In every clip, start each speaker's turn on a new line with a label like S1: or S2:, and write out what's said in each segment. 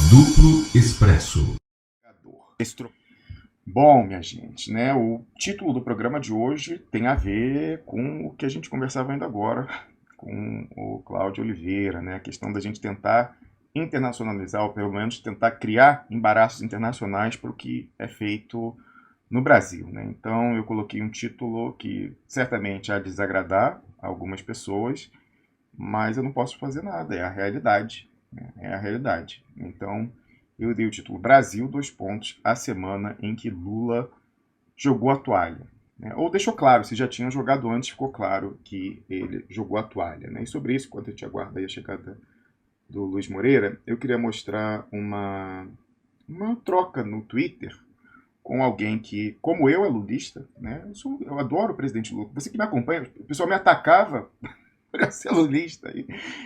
S1: Duplo Expresso.
S2: Bom, minha gente, né? O título do programa de hoje tem a ver com o que a gente conversava ainda agora com o Cláudio Oliveira, né? A questão da gente tentar internacionalizar, ou pelo menos tentar criar embaraços internacionais para o que é feito no Brasil, né? Então eu coloquei um título que certamente há de desagradar algumas pessoas, mas eu não posso fazer nada, é a realidade, né? É a realidade. Então eu dei o título Brasil, dois pontos, a semana em que Lula jogou a toalha. Né? Ou deixou claro, se já tinha jogado antes, ficou claro que ele jogou a toalha. Né? E sobre isso, enquanto a gente aguarda aí a chegada do Luiz Moreira, eu queria mostrar uma troca no Twitter com alguém que, como eu, é lulista. Né? Eu adoro o presidente Lula. Você que me acompanha, o pessoal me atacava para ser lulista.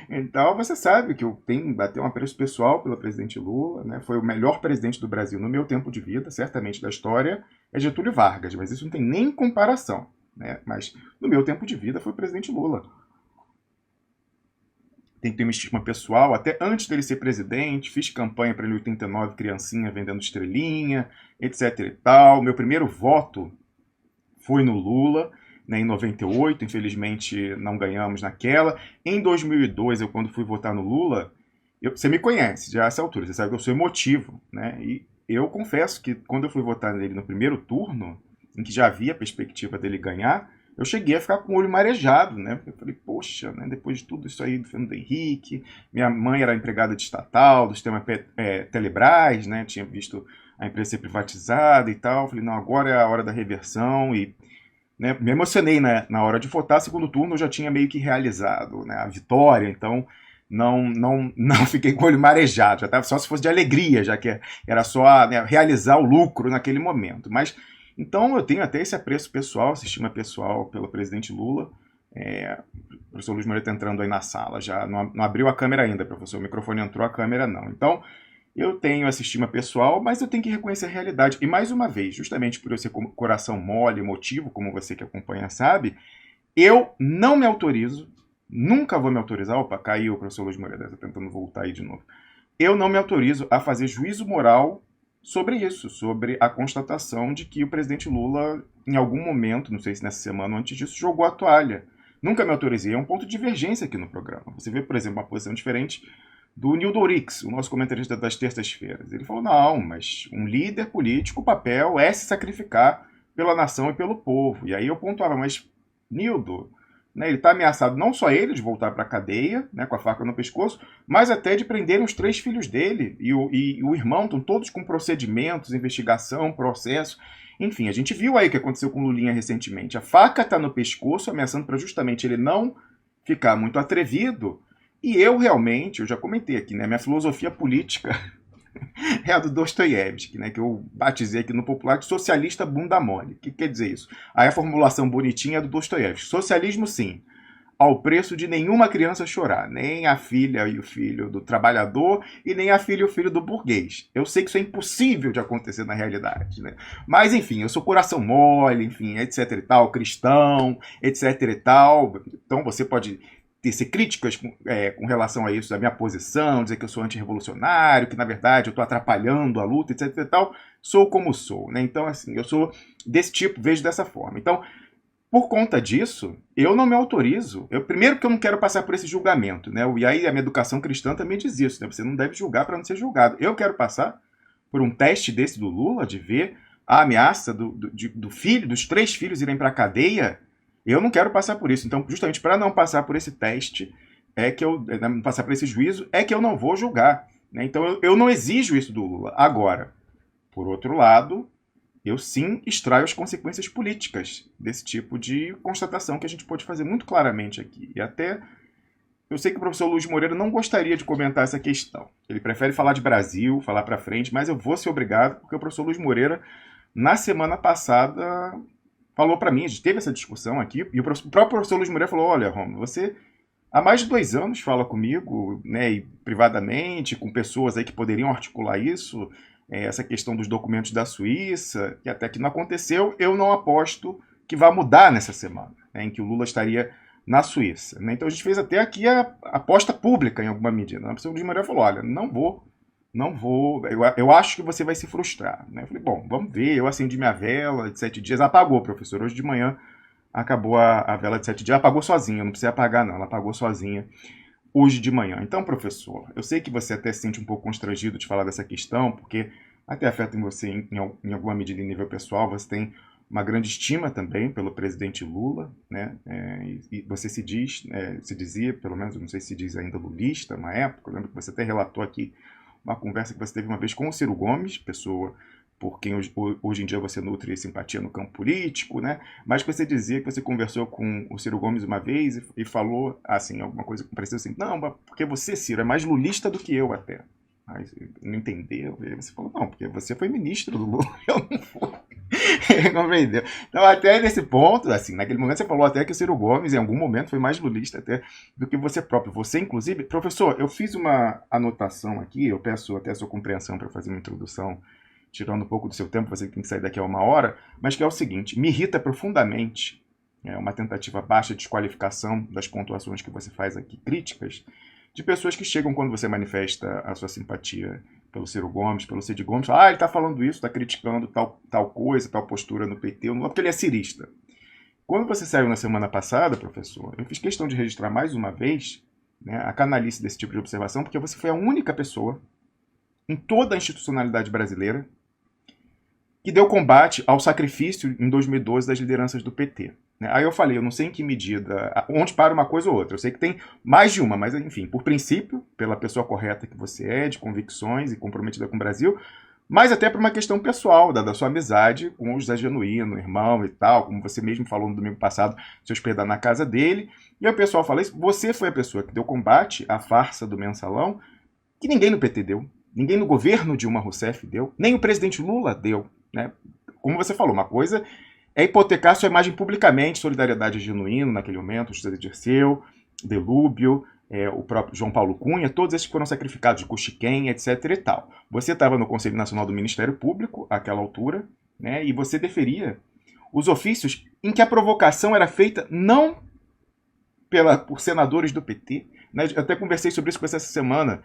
S2: Então você sabe que eu tenho até um apreço pessoal pelo presidente Lula, né? Foi o melhor presidente do Brasil no meu tempo de vida, certamente da história, é Getúlio Vargas, mas isso não tem nem comparação. Né? Mas no meu tempo de vida foi o presidente Lula. Tem que ter uma estima pessoal, até antes dele ser presidente, fiz campanha para ele em 89, criancinha vendendo estrelinha, etc e tal. Meu primeiro voto foi no Lula, né, em 98, infelizmente não ganhamos naquela. Em 2002, eu quando fui votar no Lula, você me conhece já a essa altura, você sabe que eu sou emotivo, né? E eu confesso que quando eu fui votar nele no primeiro turno, em que já havia a perspectiva dele ganhar, eu cheguei a ficar com o olho marejado, né? Eu falei, poxa, né, depois de tudo isso aí do Fernando Henrique, minha mãe era empregada de estatal, do sistema Telebrás, né? Tinha visto a empresa ser privatizada e tal. Eu falei, não, agora é a hora da reversão e, né, me emocionei na hora de votar. Segundo turno eu já tinha meio que realizado, né, a vitória, então não fiquei com o olho marejado, já estava só se fosse de alegria, já que era só, né, realizar o lucro naquele momento. Mas então eu tenho até esse apreço pessoal, essa estima pessoal pelo presidente Lula. O professor Luiz Moreira está entrando aí na sala, já não abriu a câmera ainda, professor, o microfone entrou, a câmera não. Então eu tenho essa estima pessoal, mas eu tenho que reconhecer a realidade. E mais uma vez, justamente por eu ser coração mole, emotivo, como você que acompanha sabe, eu não me autorizo, nunca vou me autorizar, opa, caiu o professor Luiz Moreira, está tentando voltar aí de novo. Eu não me autorizo a fazer juízo moral sobre isso, sobre a constatação de que o presidente Lula, em algum momento, não sei se nessa semana ou antes disso, jogou a toalha. Nunca me autorizei, é um ponto de divergência aqui no programa. Você vê, por exemplo, uma posição diferente do Nildo Orix, o nosso comentarista das terças-feiras. Ele falou, não, mas um líder político, o papel é se sacrificar pela nação e pelo povo. E aí eu pontuava, mas Nildo, né, ele está ameaçado não só ele de voltar para a cadeia, né, com a faca no pescoço, mas até de prenderem os 3 filhos dele. E o irmão estão todos com procedimentos, investigação, processo. Enfim, a gente viu aí o que aconteceu com o Lulinha recentemente. A faca está no pescoço, ameaçando para justamente ele não ficar muito atrevido. E eu realmente, eu já comentei aqui, né, minha filosofia política é a do Dostoiévski, né, que eu batizei aqui no popular de socialista bunda mole. O que quer dizer isso? Aí a formulação bonitinha é do Dostoiévski. Socialismo, sim, ao preço de nenhuma criança chorar, nem a filha e o filho do trabalhador e nem a filha e o filho do burguês. Eu sei que isso é impossível de acontecer na realidade, né? Mas enfim, eu sou coração mole, enfim, etc e tal, cristão, etc e tal. Então você pode tecer críticas com relação a isso, da minha posição, dizer que eu sou antirrevolucionário, que na verdade eu estou atrapalhando a luta, etc e tal. Sou como sou, né? Então assim, eu sou desse tipo, vejo dessa forma. Então, por conta disso, eu não me autorizo. Primeiro que eu não quero passar por esse julgamento, né? E aí a minha educação cristã também diz isso, né? Você não deve julgar para não ser julgado. Eu quero passar por um teste desse do Lula, de ver a ameaça do filho, dos 3 filhos irem para a cadeia. Eu não quero passar por isso. Então, justamente para não passar por esse teste, não passar por esse juízo, é que eu não vou julgar. Né? Então, eu não exijo isso do Lula. Agora, por outro lado, eu sim extraio as consequências políticas desse tipo de constatação que a gente pode fazer muito claramente aqui. E até eu sei que o professor Luiz Moreira não gostaria de comentar essa questão. Ele prefere falar de Brasil, falar para frente, mas eu vou ser obrigado, porque o professor Luiz Moreira, na semana passada, falou para mim, a gente teve essa discussão aqui, e o próprio professor Luiz Moreira falou, olha, Romulo, você há mais de 2 anos fala comigo, né, e privadamente, com pessoas aí que poderiam articular isso, essa questão dos documentos da Suíça, que até que não aconteceu, eu não aposto que vai mudar nessa semana, né, em que o Lula estaria na Suíça. Né? Então a gente fez até aqui a aposta pública, em alguma medida. A professora Luiz Moreira falou, olha, não vou não vou, eu acho que você vai se frustrar. Né? Eu falei, bom, vamos ver, eu acendi minha vela de 7 dias, apagou, professor, hoje de manhã acabou a vela de 7 dias, ela apagou sozinha, não precisa apagar não, ela apagou sozinha hoje de manhã. Então, professor, eu sei que você até se sente um pouco constrangido de falar dessa questão, porque até afeta em você em alguma medida em nível pessoal, você tem uma grande estima também pelo presidente Lula, né? E você se dizia, pelo menos, não sei se diz ainda lulista, na época, eu lembro que você até relatou aqui uma conversa que você teve uma vez com o Ciro Gomes, pessoa por quem hoje em dia você nutre simpatia no campo político, né? Mas que você dizia que você conversou com o Ciro Gomes uma vez e falou, assim, alguma coisa que parecia assim, não, porque você, Ciro, é mais lulista do que eu até. Aí não entendeu, aí você falou, não, porque você foi ministro do Lula, eu não fui. Compreendeu? Então, até nesse ponto, assim, naquele momento você falou até que o Ciro Gomes, em algum momento, foi mais lulista até do que você próprio. Você, inclusive, professor, eu fiz uma anotação aqui, eu peço até a sua compreensão para fazer uma introdução, tirando um pouco do seu tempo, você tem que sair daqui a 1 hora, mas que é o seguinte, me irrita profundamente uma tentativa baixa de desqualificação das pontuações que você faz aqui, críticas, de pessoas que chegam quando você manifesta a sua simpatia pelo Ciro Gomes, pelo Cid Gomes, falam, ele está falando isso, está criticando tal coisa, tal postura no PT, não é porque ele é cirista. Quando você saiu na semana passada, professor, eu fiz questão de registrar mais uma vez a canalice desse tipo de observação, porque você foi a única pessoa em toda a institucionalidade brasileira que deu combate ao sacrifício em 2012 das lideranças do PT. Aí eu falei, eu não sei em que medida, onde para uma coisa ou outra. Eu sei que tem mais de uma, mas enfim, por princípio, pela pessoa correta que você é, de convicções e comprometida com o Brasil, mas até por uma questão pessoal, da sua amizade com o José Genuíno, irmão e tal, como você mesmo falou no domingo passado, se hospedar na casa dele. E aí o pessoal fala isso, você foi a pessoa que deu combate à farsa do mensalão, que ninguém no PT deu, ninguém no governo Dilma Rousseff deu, nem o presidente Lula deu. Né? Como você falou, uma coisa é hipotecar sua imagem publicamente, solidariedade genuína naquele momento, José Dirceu, Delúbio, o próprio João Paulo Cunha, todos esses foram sacrificados, de Cuxiquem, etc. e tal. Você estava no Conselho Nacional do Ministério Público, àquela altura, né, e você deferia os ofícios em que a provocação era feita não por senadores do PT, né, eu até conversei sobre isso com você essa semana,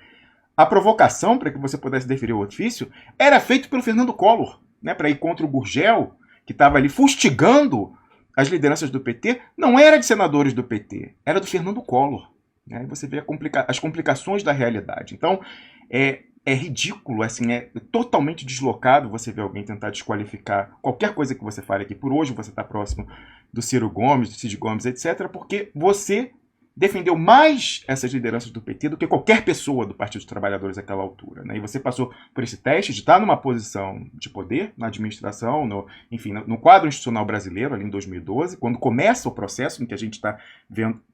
S2: a provocação para que você pudesse deferir o ofício era feita pelo Fernando Collor, né, para ir contra o Gurgel, que estava ali fustigando as lideranças do PT, não era de senadores do PT, era do Fernando Collor. Né? Você vê as complicações da realidade. Então, é ridículo, assim, é totalmente deslocado você ver alguém tentar desqualificar qualquer coisa que você fale aqui. Por hoje você está próximo do Ciro Gomes, do Cid Gomes, etc., porque você defendeu mais essas lideranças do PT do que qualquer pessoa do Partido dos Trabalhadores naquela altura. Né? E você passou por esse teste de estar numa posição de poder na administração, enfim, no quadro institucional brasileiro, ali em 2012, quando começa o processo em que a gente está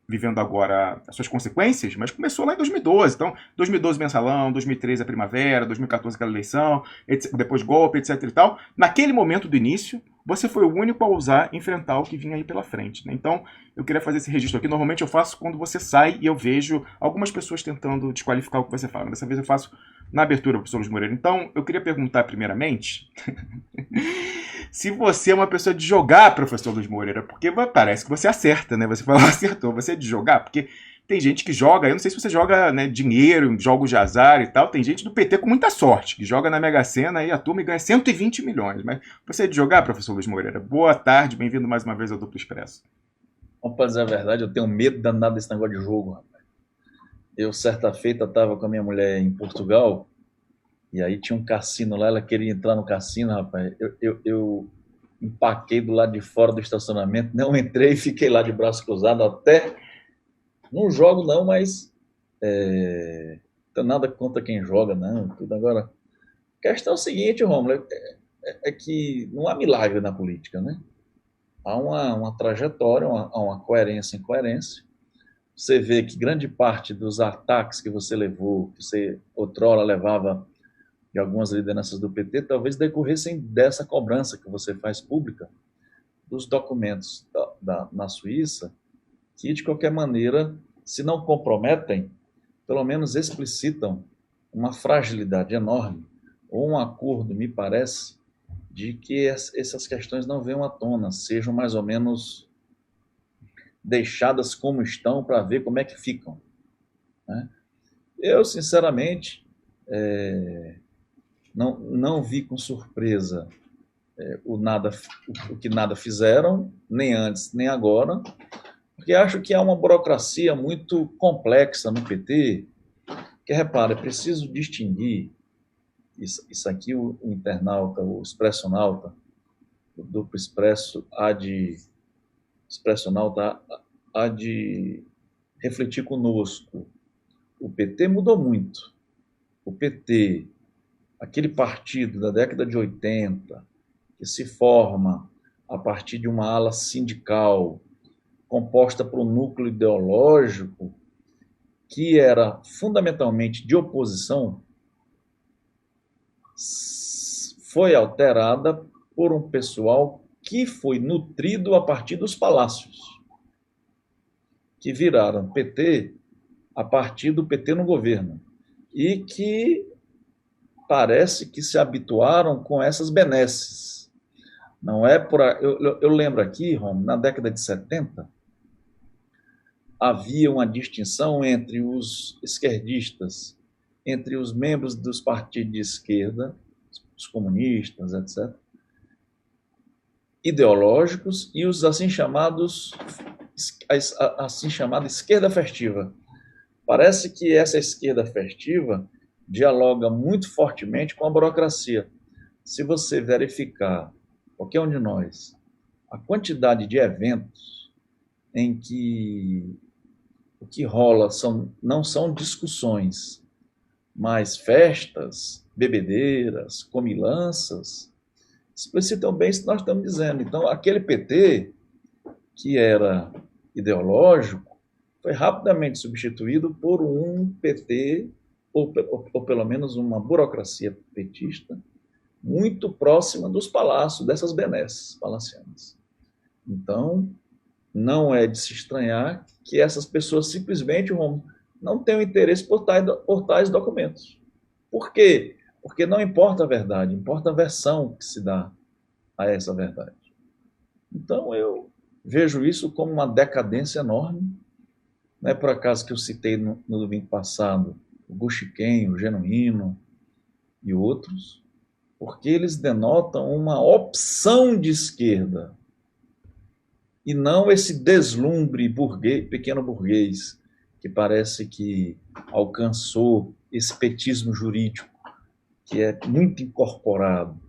S2: vivendo agora as suas consequências, mas começou lá em 2012. Então, 2012 mensalão, 2013 a primavera, 2014 aquela eleição, depois golpe, etc. e tal. Naquele momento do início, você foi o único a ousar enfrentar o que vinha aí pela frente. Né? Então, eu queria fazer esse registro aqui. Normalmente eu faço quando você sai e eu vejo algumas pessoas tentando desqualificar o que você fala. Dessa vez eu faço na abertura, professor Luiz Moreira. Então, eu queria perguntar primeiramente se você é uma pessoa de jogar, professor Luiz Moreira, porque parece que você acerta, né? Você falou, acertou. Você é de jogar? Porque tem gente que joga, eu não sei se você joga, né, dinheiro, jogos de azar e tal, tem gente do PT com muita sorte, que joga na Mega Sena e a turma e ganha 120 milhões. Mas você é de jogar, professor Luiz Moreira? Boa tarde, bem-vindo mais uma vez ao Duplo Expresso.
S3: Vamos fazer a verdade, eu tenho medo danado desse negócio de jogo, rapaz. Eu, certa feita, estava com a minha mulher em Portugal, e aí tinha um cassino lá, ela queria entrar no cassino, rapaz. Eu empaquei do lado de fora do estacionamento, não entrei e fiquei lá de braço cruzado até... Não jogo não, mas não tenho nada contra quem joga, não. Tudo. Agora, a questão é o seguinte, Rômulo, é que não há milagre na política, né? Há uma trajetória, há uma coerência, incoerência. Você vê que grande parte dos ataques que você levou, que você outrora levava de algumas lideranças do PT, talvez decorressem dessa cobrança que você faz pública dos documentos na Suíça, que, de qualquer maneira, se não comprometem, pelo menos explicitam uma fragilidade enorme, ou um acordo, me parece, de que essas questões não venham à tona, sejam mais ou menos deixadas como estão para ver como é que ficam. Né? Eu, sinceramente, Não vi com surpresa o que nada fizeram, nem antes nem agora, porque acho que há uma burocracia muito complexa no PT, que, repara, é preciso distinguir, isso aqui o internauta, o expressionauta, o duplo expresso, expressionauta há de refletir conosco. O PT mudou muito. O PT, aquele partido da década de 80, que se forma a partir de uma ala sindical composta por um núcleo ideológico que era fundamentalmente de oposição, foi alterada por um pessoal que foi nutrido a partir dos palácios, que viraram PT a partir do PT no governo, e que parece que se habituaram com essas benesses. Não é por eu lembro aqui, Rom, na década de 70, havia uma distinção entre os esquerdistas, entre os membros dos partidos de esquerda, os comunistas, etc., ideológicos, e os assim chamada esquerda festiva. Parece que essa esquerda festiva dialoga muito fortemente com a burocracia. Se você verificar, qualquer um de nós, a quantidade de eventos em que o que rola não são discussões, mas festas, bebedeiras, comilanças, explicitam bem isso que nós estamos dizendo. Então, aquele PT que era ideológico foi rapidamente substituído por um PT, ou pelo menos uma burocracia petista, muito próxima dos palácios, dessas benesses palacianas. Então, não é de se estranhar que essas pessoas simplesmente não tenham interesse por tais documentos. Por quê? Porque não importa a verdade, importa a versão que se dá a essa verdade. Então, eu vejo isso como uma decadência enorme. Não é por acaso que eu citei no domingo passado o Guxiquem, o Genuíno e outros, porque eles denotam uma opção de esquerda e não esse deslumbre pequeno burguês, que parece que alcançou esse petismo jurídico, que é muito incorporado.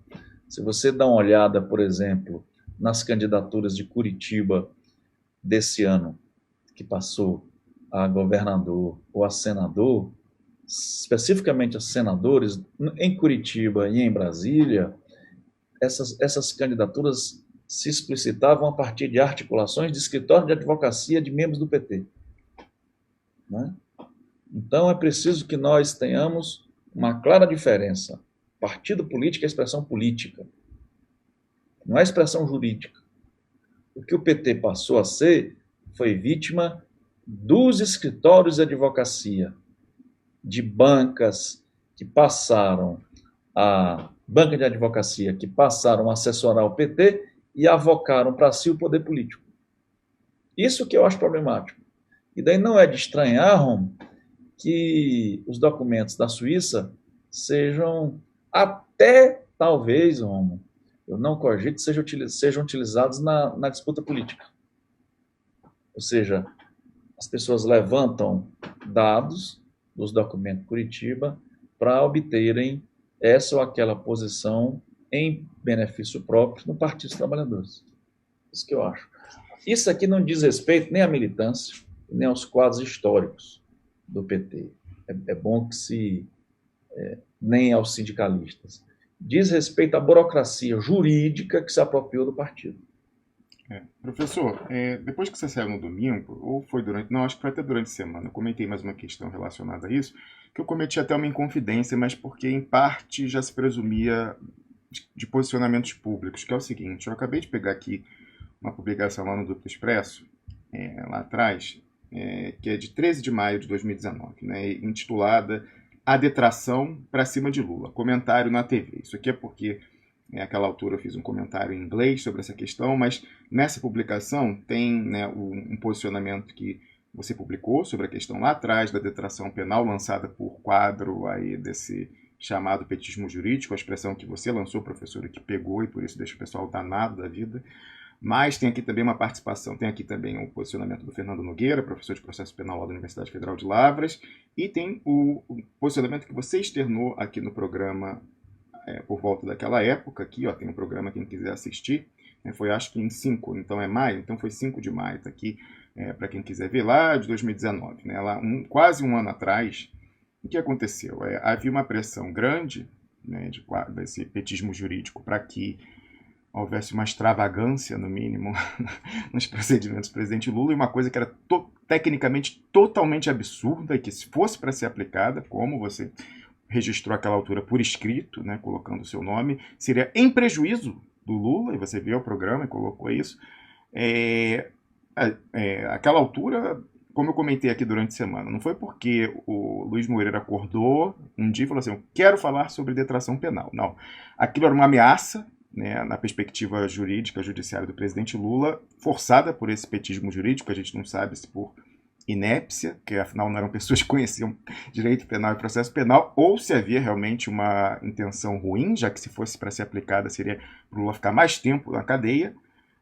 S3: Se você dá uma olhada, por exemplo, nas candidaturas de Curitiba desse ano, que passou a governador ou a senador, especificamente a senadores, em Curitiba e em Brasília, essas candidaturas se explicitavam a partir de articulações de escritório de advocacia de membros do PT. Né? Então, é preciso que nós tenhamos uma clara diferença. Partido político é expressão política, não é expressão jurídica. O que o PT passou a ser foi vítima dos escritórios de advocacia, de bancas que passaram banca de advocacia que passaram a assessorar o PT e avocaram para si o poder político. Isso que eu acho problemático. E daí não é de estranhar, Rom, que os documentos da Suíça sejam até, talvez, Rom, eu não cogito, sejam utilizados na disputa política. Ou seja, as pessoas levantam dados dos documentos de Curitiba para obterem essa ou aquela posição em benefício próprio no Partido dos Trabalhadores. Isso que eu acho. Isso aqui não diz respeito nem à militância, nem aos quadros históricos do PT. É bom que nem aos sindicalistas. Diz respeito à burocracia jurídica que se apropriou do partido.
S2: Professor, depois que você saiu no domingo, ou foi acho que foi até durante a semana, eu comentei mais uma questão relacionada a isso, que eu cometi até uma inconfidência, mas porque em parte já se presumia de posicionamentos públicos, que é o seguinte: eu acabei de pegar aqui uma publicação lá no Duplo Expresso, lá atrás, que é de 13 de maio de 2019, né, intitulada A Detração para Cima de Lula, comentário na TV. Isso aqui é porque naquela altura eu fiz um comentário em inglês sobre essa questão, mas nessa publicação tem, né, um posicionamento que você publicou sobre a questão lá atrás da detração penal lançada por quadro aí desse chamado petismo jurídico, a expressão que você lançou, professor, que pegou e por isso deixa o pessoal danado da vida. Mas tem aqui também uma participação, tem aqui também o posicionamento do Fernando Nogueira, professor de processo penal lá da Universidade Federal de Lavras, e tem o posicionamento que você externou aqui no programa por volta daquela época, aqui ó, tem um programa, quem quiser assistir, foi acho que em 5, então é maio, então foi 5 de maio, tá aqui para quem quiser ver lá, de 2019, né, lá quase um ano atrás. O que aconteceu? Havia uma pressão grande, né, desse petismo jurídico para que houvesse uma extravagância, no mínimo, nos procedimentos do presidente Lula, e uma coisa que era tecnicamente totalmente absurda e que, se fosse para ser aplicada, como você registrou aquela altura por escrito, né, colocando o seu nome, seria em prejuízo do Lula, e você viu o programa e colocou isso. Aquela altura, como eu comentei aqui durante a semana, não foi porque o Luiz Moreira acordou um dia e falou assim, eu quero falar sobre detração penal. Não, aquilo era uma ameaça, né, na perspectiva jurídica, judiciária do presidente Lula, forçada por esse petismo jurídico, a gente não sabe se por inépcia, que afinal não eram pessoas que conheciam direito penal e processo penal, ou se havia realmente uma intenção ruim, já que se fosse para ser aplicada seria para o Lula ficar mais tempo na cadeia.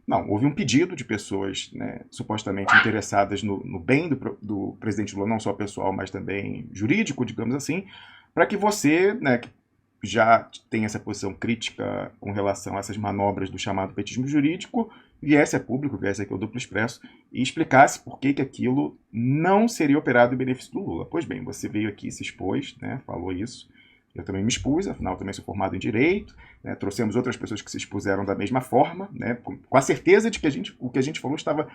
S2: Não, houve um pedido de pessoas, né, supostamente interessadas no bem do presidente Lula, não só pessoal, mas também jurídico, digamos assim, para que você, né, que já tem essa posição crítica com relação a essas manobras do chamado petismo jurídico, viesse a público, viesse aqui ao Duplo Expresso e explicasse por que aquilo não seria operado em benefício do Lula. Pois bem, você veio aqui, se expôs, né, falou isso, eu também me expus, afinal também sou formado em Direito, né, trouxemos outras pessoas que se expuseram da mesma forma, né, com a certeza de que o que a gente falou estava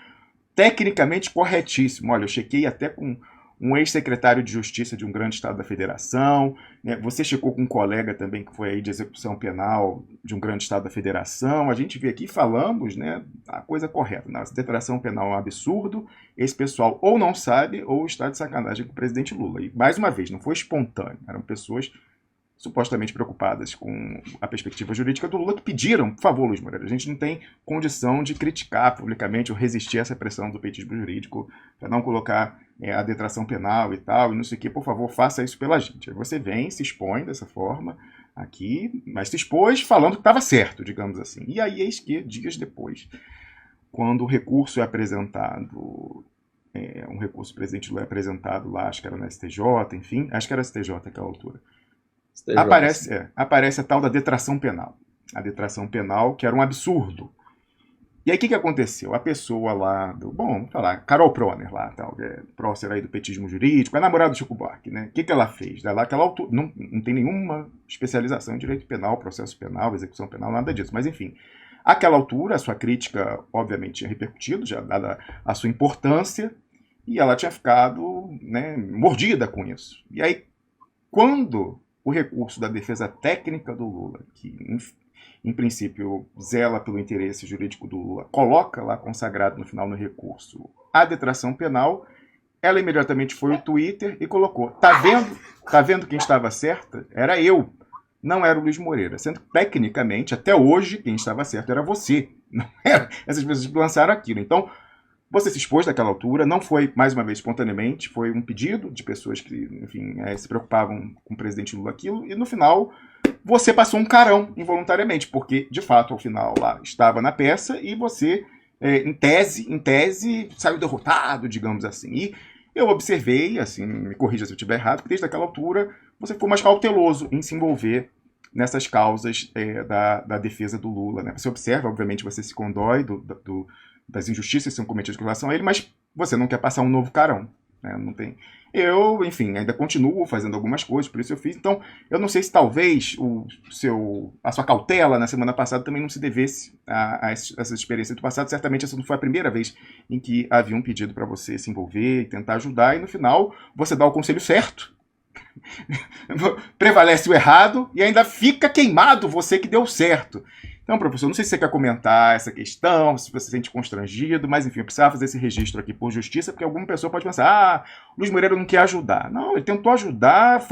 S2: tecnicamente corretíssimo. Olha, eu chequei até com um ex-secretário de Justiça de um grande estado da federação, né? Você checou com um colega também que foi aí de execução penal de um grande estado da federação, a gente veio aqui e falamos, né, a coisa correta. A detração penal é um absurdo, esse pessoal ou não sabe ou está de sacanagem com o presidente Lula. E, mais uma vez, não foi espontâneo, eram pessoas supostamente preocupadas com a perspectiva jurídica do Lula que pediram, por favor, Luiz Moreira, a gente não tem condição de criticar publicamente ou resistir a essa pressão do petismo jurídico para não colocar a detração penal e tal, e não sei o que, por favor, faça isso pela gente. Aí você vem, se expõe dessa forma aqui, mas se expôs falando que estava certo, digamos assim. E aí, eis que, dias depois, quando o recurso é apresentado, um recurso do presidente Lula é apresentado lá, acho que era no STJ, enfim, acho que era STJ naquela altura, aparece a tal da detração penal. A detração penal, que era um absurdo. E aí o que aconteceu? A pessoa lá vamos falar, Carol Proner lá, tal, prócer aí do petismo jurídico, a namorada do Chico Buarque, né? O que ela fez? Aquela altura, não tem nenhuma especialização em direito penal, processo penal, execução penal, nada disso. Mas enfim, àquela altura a sua crítica, obviamente, tinha repercutido, já dada a sua importância, e ela tinha ficado, né, mordida com isso. E aí, quando o recurso da defesa técnica do Lula, que em princípio zela pelo interesse jurídico do Lula, coloca lá consagrado no final no recurso a detração penal, ela imediatamente foi ao Twitter e colocou, tá vendo quem estava certa? Era eu, não era o Luiz Moreira, sendo que tecnicamente, até hoje, quem estava certo era você, não era essas pessoas que lançaram aquilo. Então, você se expôs naquela altura, não foi, mais uma vez, espontaneamente, foi um pedido de pessoas que, enfim, se preocupavam com o presidente Lula aquilo, e no final você passou um carão involuntariamente, porque, de fato, ao final lá estava na peça e você, em tese, saiu derrotado, digamos assim. E eu observei, assim, me corrija se eu estiver errado, que desde aquela altura você foi mais cauteloso em se envolver nessas causas da defesa do Lula, né? Você observa, obviamente, você se condói das injustiças que são cometidas com relação a ele, mas você não quer passar um novo carão, né? Não tem. Eu, enfim, ainda continuo fazendo algumas coisas, por isso eu fiz. Então, eu não sei se talvez a sua cautela na semana passada também não se devesse a essa experiência do passado. Certamente essa não foi a primeira vez em que havia um pedido para você se envolver e tentar ajudar, e no final você dá o conselho certo. Prevalece o errado e ainda fica queimado você que deu certo. Então, professor, não sei se você quer comentar essa questão, se você se sente constrangido, mas enfim, eu precisava fazer esse registro aqui por justiça, porque alguma pessoa pode pensar, o Luiz Moreira não quer ajudar. Não, ele tentou ajudar,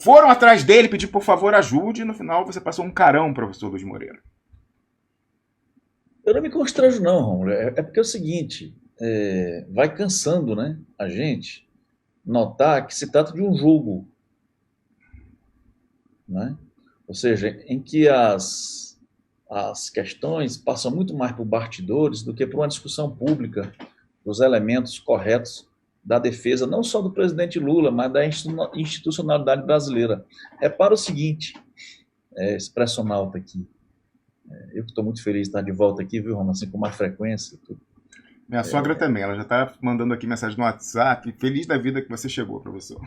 S2: foram atrás dele, pedir por favor ajude, e no final você passou um carão, professor Luiz Moreira.
S3: Eu não me constranjo não, Romulo, é porque é o seguinte, vai cansando, né, a gente notar que se trata de um jogo, né? Ou seja, em que as questões passam muito mais por bastidores do que por uma discussão pública dos elementos corretos da defesa, não só do presidente Lula, mas da institucionalidade brasileira. Repara o seguinte, expressionalta aqui, eu que estou muito feliz de estar de volta aqui, viu, Roma, assim, com mais frequência.
S2: Minha sogra também, ela já está mandando aqui mensagem no WhatsApp, feliz da vida que você chegou, professor.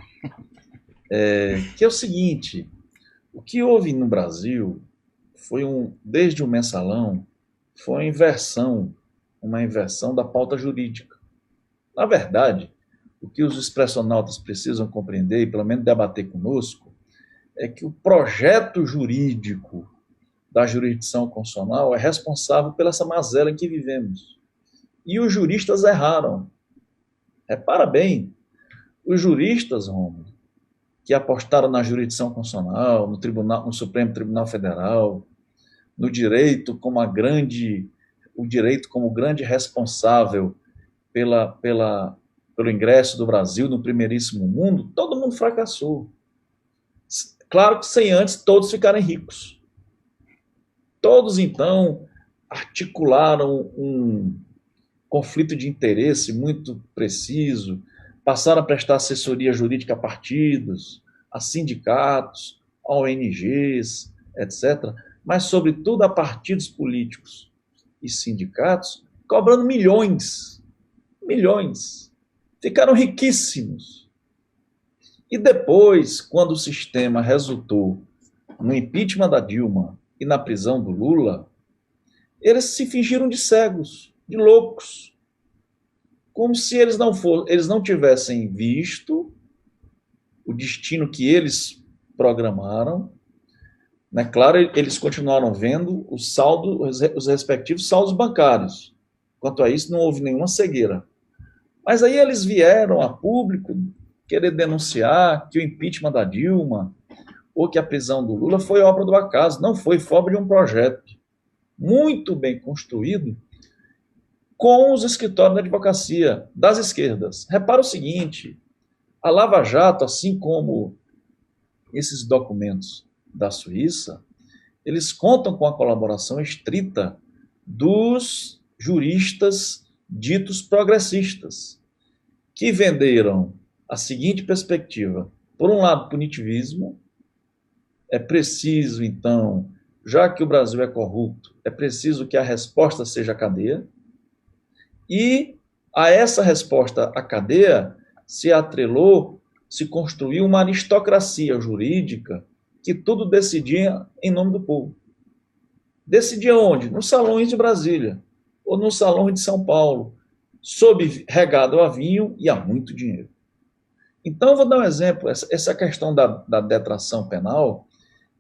S3: Que é o seguinte, o que houve no Brasil foi desde o mensalão, foi uma inversão da pauta jurídica. Na verdade, o que os expressionautas precisam compreender, e pelo menos debater conosco, é que o projeto jurídico da jurisdição constitucional é responsável pela essa mazela em que vivemos. E os juristas erraram. Repara bem, os juristas, Romulo, que apostaram na jurisdição constitucional, no Supremo Tribunal Federal, no direito como o direito como grande responsável pelo ingresso do Brasil no primeiríssimo mundo, todo mundo fracassou. Claro que sem antes todos ficarem ricos. Todos, então, articularam um conflito de interesse muito preciso, passaram a prestar assessoria jurídica a partidos, a sindicatos, a ONGs, etc., mas, sobretudo, a partidos políticos e sindicatos, cobrando milhões. Ficaram riquíssimos. E depois, quando o sistema resultou no impeachment da Dilma e na prisão do Lula, eles se fingiram de cegos, de loucos, como se eles não tivessem visto o destino que eles programaram. Né? Claro, eles continuaram vendo os respectivos saldos bancários. Quanto a isso, não houve nenhuma cegueira. Mas aí eles vieram a público querer denunciar que o impeachment da Dilma ou que a prisão do Lula foi obra do acaso. Não foi obra de um projeto muito bem construído com os escritórios da advocacia das esquerdas. Repara o seguinte, a Lava Jato, assim como esses documentos da Suíça, eles contam com a colaboração estrita dos juristas ditos progressistas, que venderam a seguinte perspectiva. Por um lado, punitivismo. É preciso, então, já que o Brasil é corrupto, é preciso que a resposta seja a cadeia. E a essa resposta à cadeia se atrelou, se construiu uma aristocracia jurídica que tudo decidia em nome do povo. Decidia onde? Nos salões de Brasília ou nos salões de São Paulo, sob regado a vinho e a muito dinheiro. Então, eu vou dar um exemplo. Essa questão da detração penal,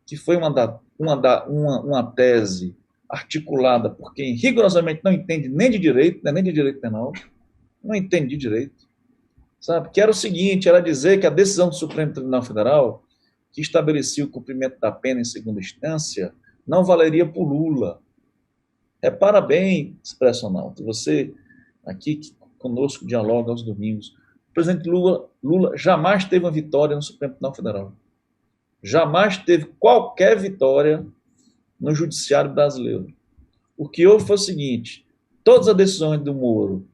S3: que foi uma tese articulada por quem rigorosamente não entende nem de direito, nem de direito penal, não entende de direito, sabe? Que era o seguinte, era dizer que a decisão do Supremo Tribunal Federal, que estabelecia o cumprimento da pena em segunda instância, não valeria por Lula. Repara bem, expressionalto, você aqui conosco dialoga aos domingos, o presidente Lula jamais teve uma vitória no Supremo Tribunal Federal. Jamais teve qualquer vitória no judiciário brasileiro. O que houve foi o seguinte, todas as decisões do Moro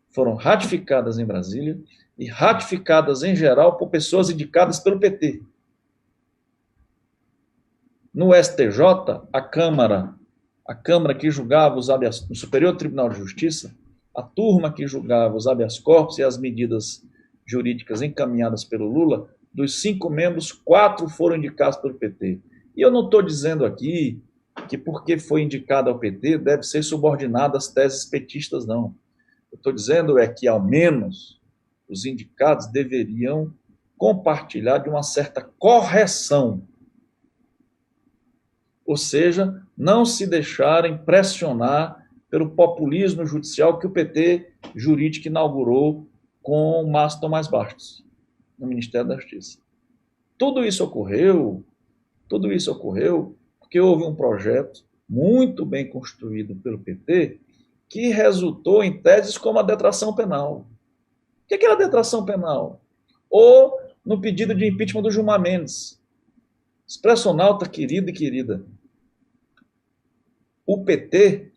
S3: foram ratificadas em Brasília e ratificadas em geral por pessoas indicadas pelo PT. No STJ, a Câmara que julgava os habeas, no Superior Tribunal de Justiça, a turma que julgava os habeas corpus e as medidas jurídicas encaminhadas pelo Lula, dos 5 membros, 4 foram indicados pelo PT. E eu não estou dizendo aqui que porque foi indicado ao PT deve ser subordinado às teses petistas, não. Eu estou dizendo que, ao menos, os indicados deveriam compartilhar de uma certa correção. Ou seja, não se deixarem pressionar pelo populismo judicial que o PT jurídico inaugurou com o Márcio Tomás Bastos, no Ministério da Justiça. Tudo isso ocorreu porque houve um projeto muito bem construído pelo PT que resultou em teses como a detração penal. O que era a detração penal? Ou no pedido de impeachment do Gilmar Mendes. Expressionalta, querida e querida. O PT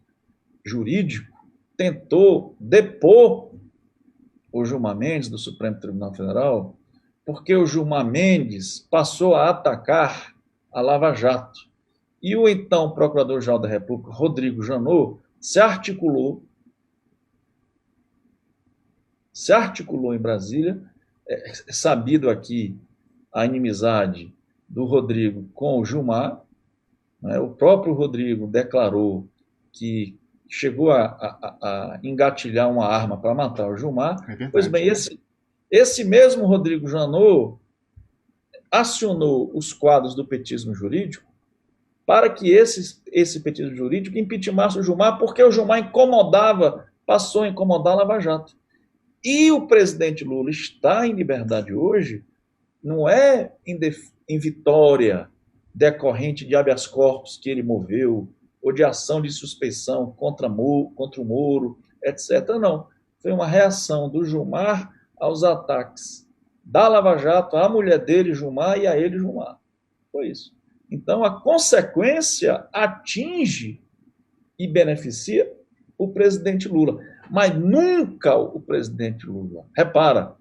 S3: jurídico tentou depor o Gilmar Mendes do Supremo Tribunal Federal porque o Gilmar Mendes passou a atacar a Lava Jato. E o então Procurador-Geral da República, Rodrigo Janot, se articulou em Brasília. É sabido aqui a inimizade do Rodrigo com o Gilmar, né? O próprio Rodrigo declarou que chegou a engatilhar uma arma para matar o Gilmar. Pois bem, esse mesmo Rodrigo Janot acionou os quadros do petismo jurídico para que esse petismo jurídico impeachmasse o Gilmar, porque o Gilmar passou a incomodar a Lava Jato. E o presidente Lula está em liberdade hoje, não é em vitória decorrente de habeas corpus que ele moveu, ou de ação de suspeição contra o Moro, etc. Não. Foi uma reação do Gilmar aos ataques da Lava Jato, à mulher dele, Gilmar, e a ele, Gilmar. Foi isso. Então, a consequência atinge e beneficia o presidente Lula, mas nunca o presidente Lula. Repara,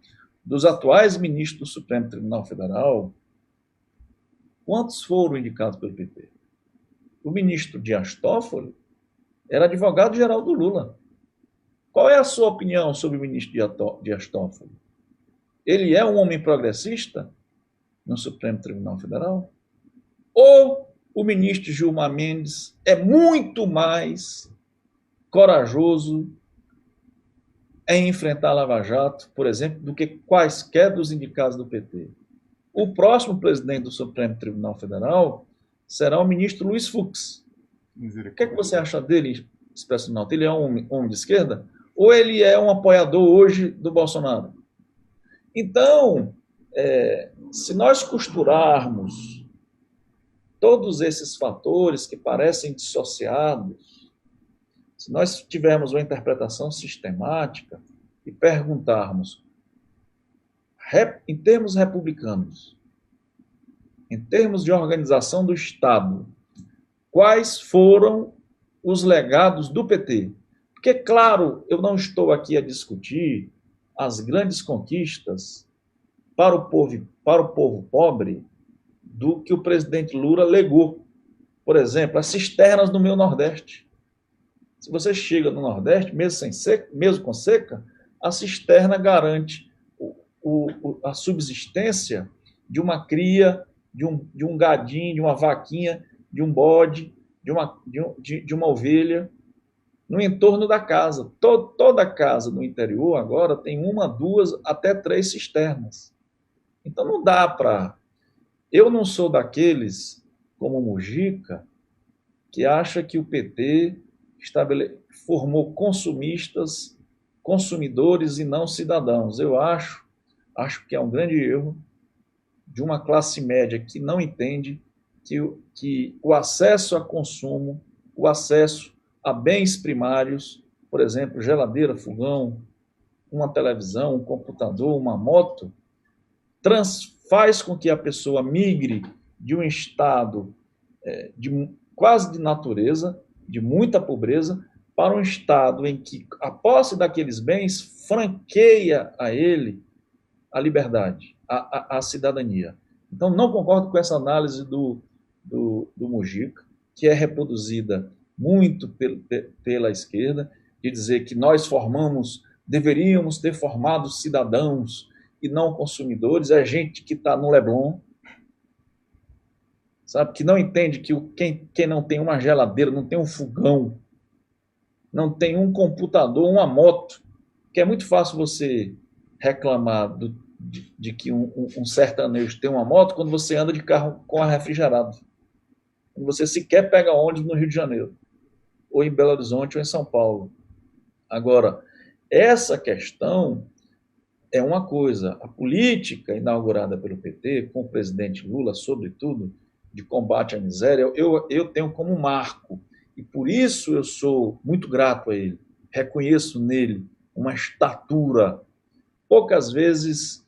S3: dos atuais ministros do Supremo Tribunal Federal, quantos foram indicados pelo PT? O ministro Dias Toffoli era advogado-geral do Lula. Qual é a sua opinião sobre o ministro Dias Toffoli? Ele é um homem progressista no Supremo Tribunal Federal? Ou o ministro Gilmar Mendes é muito mais corajoso em enfrentar a Lava Jato, por exemplo, do que quaisquer dos indicados do PT? O próximo presidente do Supremo Tribunal Federal será o ministro Luiz Fux. O que você acha dele, expressionalta? Ele é um homem de esquerda? Ou ele é um apoiador hoje do Bolsonaro? Então, se nós costurarmos todos esses fatores que parecem dissociados, se nós tivermos uma interpretação sistemática e perguntarmos, em termos republicanos, em termos de organização do Estado, quais foram os legados do PT? Porque, claro, eu não estou aqui a discutir as grandes conquistas para o povo pobre do que o presidente Lula legou. Por exemplo, as cisternas no meu Nordeste. Se você chega no Nordeste, mesmo com seca, a cisterna garante a subsistência de uma cria, de um gadinho, de uma vaquinha, de um bode, de uma ovelha, no entorno da casa. Toda casa no interior agora tem 1, 2, até 3 cisternas. Então não dá para... Eu não sou daqueles, como o Mujica, que acha que o PT formou consumidores e não cidadãos. Eu acho que é um grande erro de uma classe média que não entende que o acesso a consumo, o acesso a bens primários, por exemplo, geladeira, fogão, uma televisão, um computador, uma moto, faz com que a pessoa migre de um estado quase de natureza, de muita pobreza, para um estado em que a posse daqueles bens franqueia a ele a liberdade, a cidadania. Então, não concordo com essa análise do Mujica, que é reproduzida muito pela esquerda, de dizer que nós deveríamos ter formado cidadãos e não consumidores. É gente que está no Leblon, sabe, que não entende que quem não tem uma geladeira, não tem um fogão, não tem um computador, uma moto, que é muito fácil você reclamar de que um sertanejo tem uma moto quando você anda de carro com ar refrigerado. Quando você sequer pega ônibus no Rio de Janeiro, ou em Belo Horizonte, ou em São Paulo. Agora, essa questão é uma coisa. A política inaugurada pelo PT, com o presidente Lula, sobretudo, de combate à miséria, eu tenho como marco. E por isso eu sou muito grato a ele. reconheço nele uma estatura poucas vezes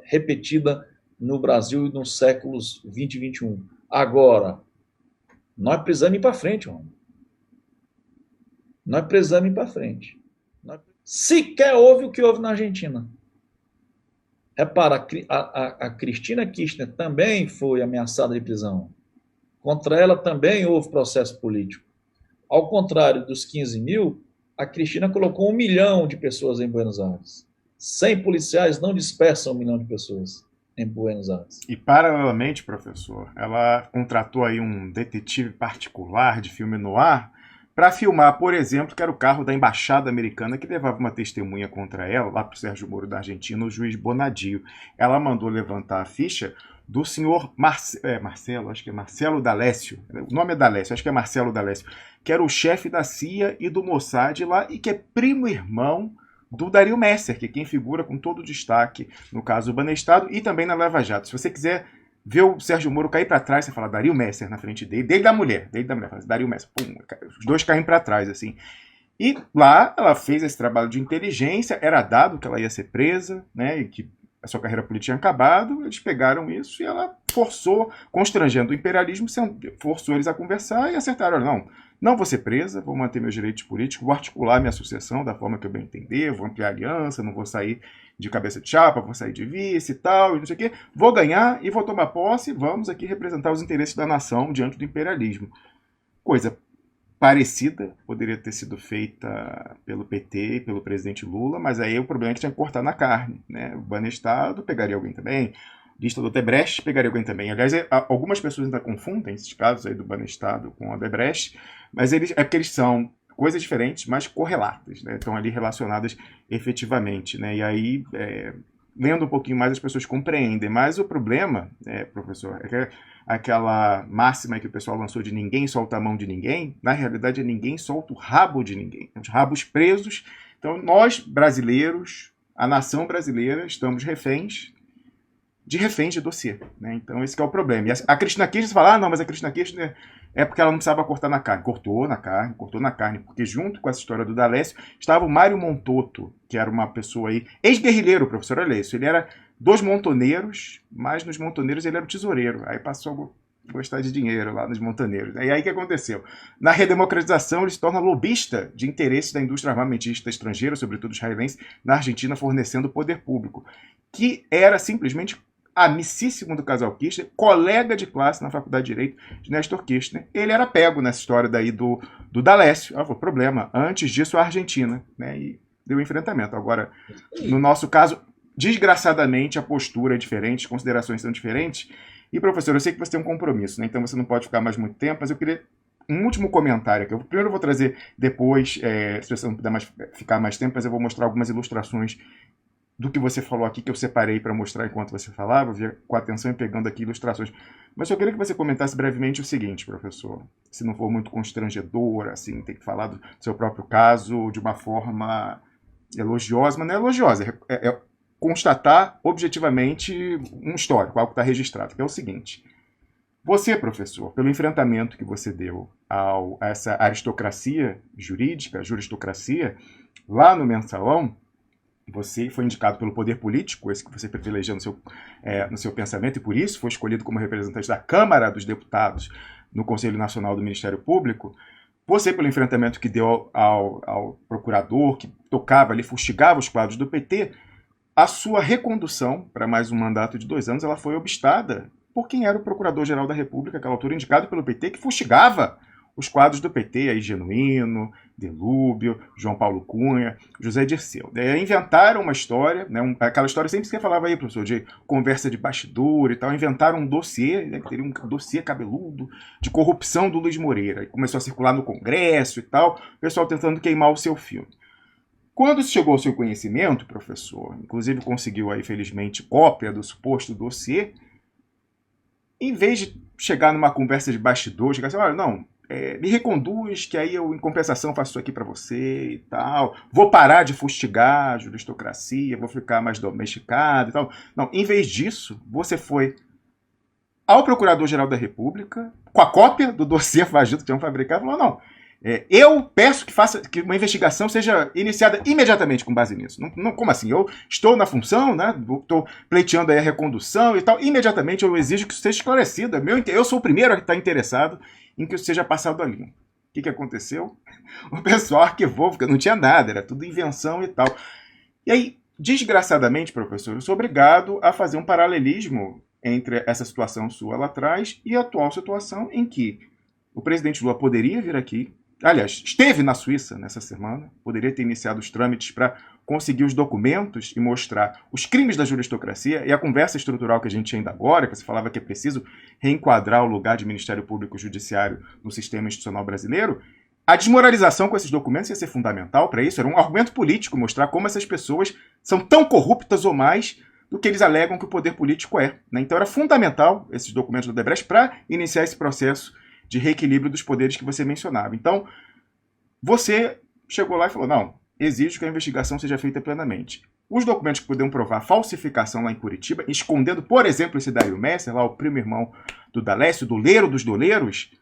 S3: repetida no Brasil nos séculos 20 e 21. Agora, nós precisamos ir para frente, homem. Nós precisamos ir para frente. Sequer houve o que houve na Argentina. Repara, a Cristina Kirchner também foi ameaçada de prisão. Contra ela também houve processo político. Ao contrário dos 15 mil, a Cristina colocou 1 milhão de pessoas em Buenos Aires. 100 policiais não dispersam 1 milhão de pessoas em Buenos Aires.
S2: E, paralelamente, professor, ela contratou aí um detetive particular de filme noir para filmar, por exemplo, que era o carro da embaixada americana que levava uma testemunha contra ela, lá para o Sérgio Moro da Argentina, o juiz Bonadio. Ela mandou levantar a ficha do senhor Marcelo, acho que é Marcelo D'Alessio, o nome é D'Alessio, acho que é Marcelo D'Alessio, que era o chefe da CIA e do Mossad lá e que é primo-irmão do Dario Messer, que é quem figura com todo o destaque no caso do Banestado e também na Lava Jato. Se você quiser ver o Sérgio Moro cair para trás, você fala Dario Messer na frente dele da mulher, fala Dario Messer, pum, os dois caem para trás, assim. E lá ela fez esse trabalho de inteligência, era dado que ela ia ser presa, né, e que a sua carreira política tinha acabado, eles pegaram isso e ela forçou, constrangendo o imperialismo, forçou eles a conversar e acertaram, olha, não vou ser presa, vou manter meus direitos políticos, vou articular minha sucessão da forma que eu bem entender, vou ampliar a aliança, não vou sair de cabeça de chapa, vou sair de vice e tal, e não sei o quê, vou ganhar e vou tomar posse, vamos aqui representar os interesses da nação diante do imperialismo. Coisa parecida poderia ter sido feita pelo PT, pelo presidente Lula, mas aí o problema é que tinha que cortar na carne, né? O Banestado pegaria alguém também, lista do Odebrecht pegaria alguém também. Aliás, algumas pessoas ainda confundem esses casos aí do Banestado com o Odebrecht, mas é porque eles são coisas diferentes, mas correlatas, né? Estão ali relacionadas efetivamente, né? E aí, lendo um pouquinho mais, as pessoas compreendem. Mas o problema, professor, é que aquela máxima que o pessoal lançou de ninguém solta a mão de ninguém, na realidade é ninguém solta o rabo de ninguém. Os rabos presos. Então, nós, brasileiros, a nação brasileira, estamos reféns de dossiê, né? Então esse que é o problema. E a Cristina Kirchner, você fala, não, mas a Cristina Kirchner é porque ela não precisava cortar na carne. Cortou na carne, porque junto com essa história do D'Alessio estava o Mário Montotto, que era uma pessoa aí, ex-guerrilheiro, professor, olha isso, ele era dos montoneiros, mas nos montoneiros ele era o tesoureiro, aí passou a gostar de dinheiro lá nos montoneiros. E aí o que aconteceu? Na redemocratização ele se torna lobista de interesses da indústria armamentista estrangeira, sobretudo israelense, na Argentina, fornecendo poder público, que era simplesmente amicíssimo do casal Kirchner, colega de classe na Faculdade de Direito de Néstor Kirchner. Ele era pego nessa história daí do D'Alessio. Foi problema. Antes disso, a Argentina, né? E deu enfrentamento. Agora, no nosso caso, desgraçadamente, a postura é diferente, as considerações são diferentes. E, professor, eu sei que você tem um compromisso, né? Então você não pode ficar mais muito tempo, mas eu queria um último comentário aqui. Primeiro eu vou trazer depois, se você não puder ficar mais tempo, mas eu vou mostrar algumas ilustrações do que você falou aqui, que eu separei para mostrar enquanto você falava, eu via com atenção e pegando aqui ilustrações. Mas eu queria que você comentasse brevemente o seguinte, professor, se não for muito constrangedor, assim, ter que falar do seu próprio caso de uma forma elogiosa, mas não é elogiosa, é constatar objetivamente um histórico, algo que está registrado, que é o seguinte. Você, professor, pelo enfrentamento que você deu a essa aristocracia jurídica, juristocracia, lá no Mensalão, você foi indicado pelo poder político, esse que você privilegia no seu pensamento, e por isso foi escolhido como representante da Câmara dos Deputados no Conselho Nacional do Ministério Público. Você, pelo enfrentamento que deu ao procurador, que tocava ali, fustigava os quadros do PT, a sua recondução para mais um mandato de 2 anos, ela foi obstada por quem era o Procurador-Geral da República, naquela altura indicado pelo PT, que fustigava os quadros do PT, aí Genuíno, Delúbio, João Paulo Cunha, José Dirceu. Inventaram uma história, né, aquela história sempre que você falava aí, professor, de conversa de bastidor e tal, inventaram um dossiê, né, que teria um dossiê cabeludo de corrupção do Luiz Moreira. E começou a circular no Congresso e tal, o pessoal tentando queimar o seu filme. Quando isso chegou ao seu conhecimento, professor, inclusive conseguiu aí, felizmente, cópia do suposto dossiê, em vez de chegar numa conversa de bastidor, chegar assim, olha, não, me reconduz, que aí eu, em compensação, faço isso aqui para você e tal. Vou parar de fustigar a juristocracia, vou ficar mais domesticado e tal. Não, em vez disso, você foi ao Procurador-Geral da República, com a cópia do dossiê fajuto que tinham fabricado, falou, não, Eu peço que uma investigação seja iniciada imediatamente com base nisso. Como assim? Eu estou na função, né? Estou pleiteando aí a recondução e tal. Imediatamente eu exijo que isso seja esclarecido. Eu sou o primeiro a estar interessado em que isso seja passado ali. O que aconteceu? O pessoal arquivou, porque não tinha nada, era tudo invenção e tal. E aí, desgraçadamente, professor, eu sou obrigado a fazer um paralelismo entre essa situação sua lá atrás e a atual situação em que o presidente Lula poderia vir aqui, aliás, esteve na Suíça nessa semana, poderia ter iniciado os trâmites para conseguir os documentos e mostrar os crimes da juristocracia e a conversa estrutural que a gente tinha ainda agora, que você falava que é preciso reenquadrar o lugar de Ministério Público Judiciário no sistema institucional brasileiro. A desmoralização com esses documentos ia ser fundamental para isso, era um argumento político mostrar como essas pessoas são tão corruptas ou mais do que eles alegam que o poder político é. Né? Então era fundamental esses documentos do Odebrecht para iniciar esse processo de reequilíbrio dos poderes que você mencionava. Então, você chegou lá e falou, não, exijo que a investigação seja feita plenamente. Os documentos que podiam provar falsificação lá em Curitiba, escondendo, por exemplo, esse Dario Messer, lá o primo irmão do Dalécio, do Leiro dos Doleiros,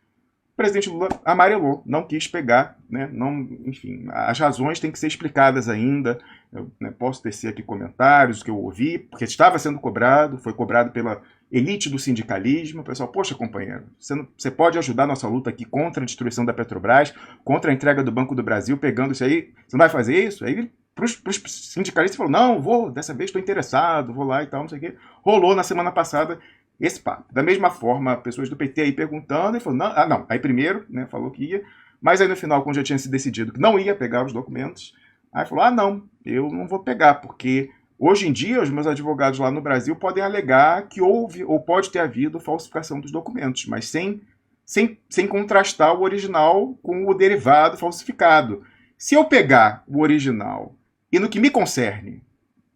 S2: o presidente Lula amarelou, não quis pegar, né? Não, enfim, as razões têm que ser explicadas ainda. Eu, né, posso tecer aqui comentários que eu ouvi, porque estava sendo cobrado, foi cobrado pela elite do sindicalismo. O pessoal, poxa, companheiro, você pode ajudar a nossa luta aqui contra a destruição da Petrobras, contra a entrega do Banco do Brasil, pegando isso aí, você não vai fazer isso? Aí para os sindicalistas falou, não, dessa vez estou interessado, vou lá e tal, não sei o quê. Rolou na semana passada esse papo. Da mesma forma, pessoas do PT aí perguntando, e falou, não, aí primeiro, né, falou que ia, mas aí no final, quando já tinha se decidido que não ia pegar os documentos, aí falou, não, eu não vou pegar, porque hoje em dia os meus advogados lá no Brasil podem alegar que houve ou pode ter havido falsificação dos documentos, mas sem contrastar o original com o derivado falsificado. Se eu pegar o original e no que me concerne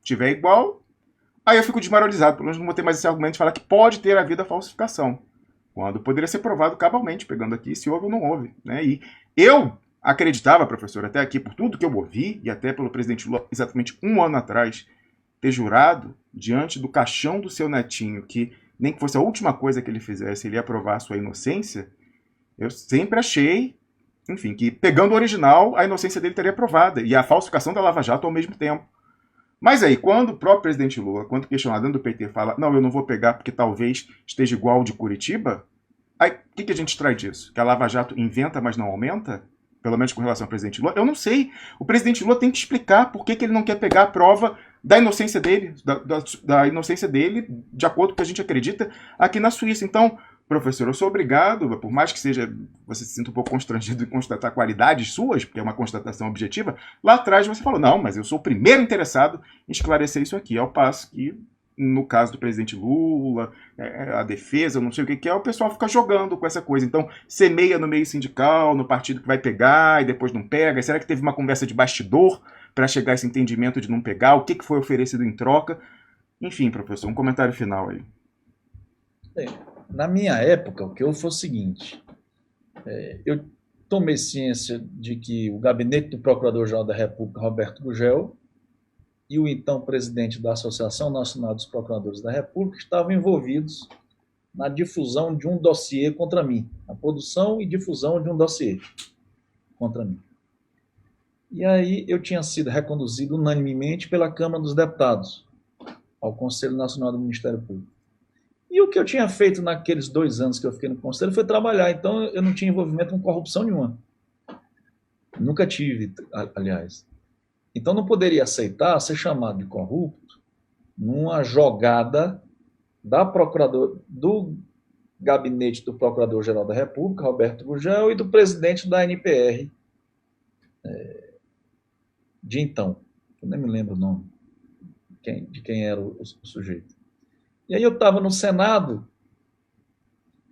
S2: tiver igual, aí eu fico desmoralizado, pelo menos não vou ter mais esse argumento de falar que pode ter havido a falsificação, quando poderia ser provado cabalmente, pegando aqui se houve ou não houve. Né? E eu acreditava, professor, até aqui, por tudo que eu ouvi, e até pelo presidente Lula, exatamente um ano atrás, ter jurado, diante do caixão do seu netinho, que nem que fosse a última coisa que ele fizesse, ele ia provar a sua inocência, eu sempre achei, enfim, que pegando o original, a inocência dele teria provada, e a falsificação da Lava Jato ao mesmo tempo. Mas aí, quando o próprio presidente Lula, quando questionado dentro do PT, fala, não, eu não vou pegar porque talvez esteja igual de Curitiba, aí o que a gente extrai disso? Que a Lava Jato inventa, mas não aumenta? Pelo menos com relação ao presidente Lula? Eu não sei. O presidente Lula tem que explicar por que ele não quer pegar a prova da inocência dele, da inocência dele, de acordo com o que a gente acredita, aqui na Suíça. Então, professor, eu sou obrigado, por mais que você se sinta um pouco constrangido em constatar qualidades suas, porque é uma constatação objetiva, lá atrás você falou, não, mas eu sou o primeiro interessado em esclarecer isso aqui, ao passo que, no caso do presidente Lula, a defesa, eu não sei o que é, o pessoal fica jogando com essa coisa. Então, semeia no meio sindical, no partido que vai pegar e depois não pega. Será que teve uma conversa de bastidor para chegar a esse entendimento de não pegar? O que foi oferecido em troca? Enfim, professor, um comentário final aí.
S3: Na minha época, o que houve foi o seguinte, eu tomei ciência de que o gabinete do Procurador-Geral da República, Roberto Gugel, e o então presidente da Associação Nacional dos Procuradores da República estavam envolvidos na difusão de um dossiê contra mim, a produção e difusão de um dossiê contra mim. E aí eu tinha sido reconduzido unanimemente pela Câmara dos Deputados ao Conselho Nacional do Ministério Público. E o que eu tinha feito naqueles 2 anos que eu fiquei no Conselho foi trabalhar, então eu não tinha envolvimento com corrupção nenhuma. Nunca tive, aliás. Então não poderia aceitar ser chamado de corrupto numa jogada do gabinete do Procurador-Geral da República, Roberto Gugel, e do presidente da ANPR, de então. Eu nem me lembro o nome de quem era o sujeito. E aí eu estava no Senado,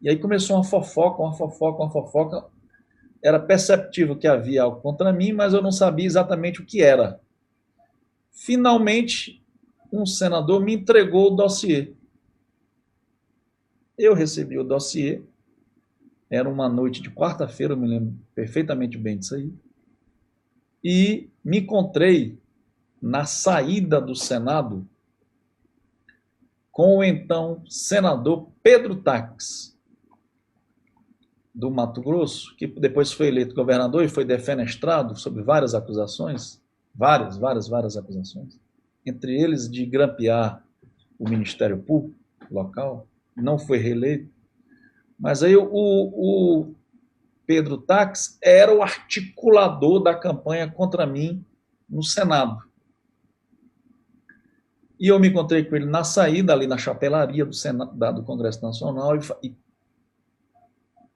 S3: e aí começou uma fofoca. Era perceptível que havia algo contra mim, mas eu não sabia exatamente o que era. Finalmente, um senador me entregou o dossiê. Eu recebi o dossiê, era uma noite de quarta-feira, eu me lembro perfeitamente bem disso aí, e me encontrei na saída do Senado com o então senador Pedro Taques. do Mato Grosso, que depois foi eleito governador e foi defenestrado sob várias acusações, várias acusações, entre eles de grampear o Ministério Público local, não foi reeleito, mas aí o Pedro Tax era o articulador da campanha contra mim no Senado. E eu me encontrei com ele na saída, ali na chapelaria do Senado, do Congresso Nacional,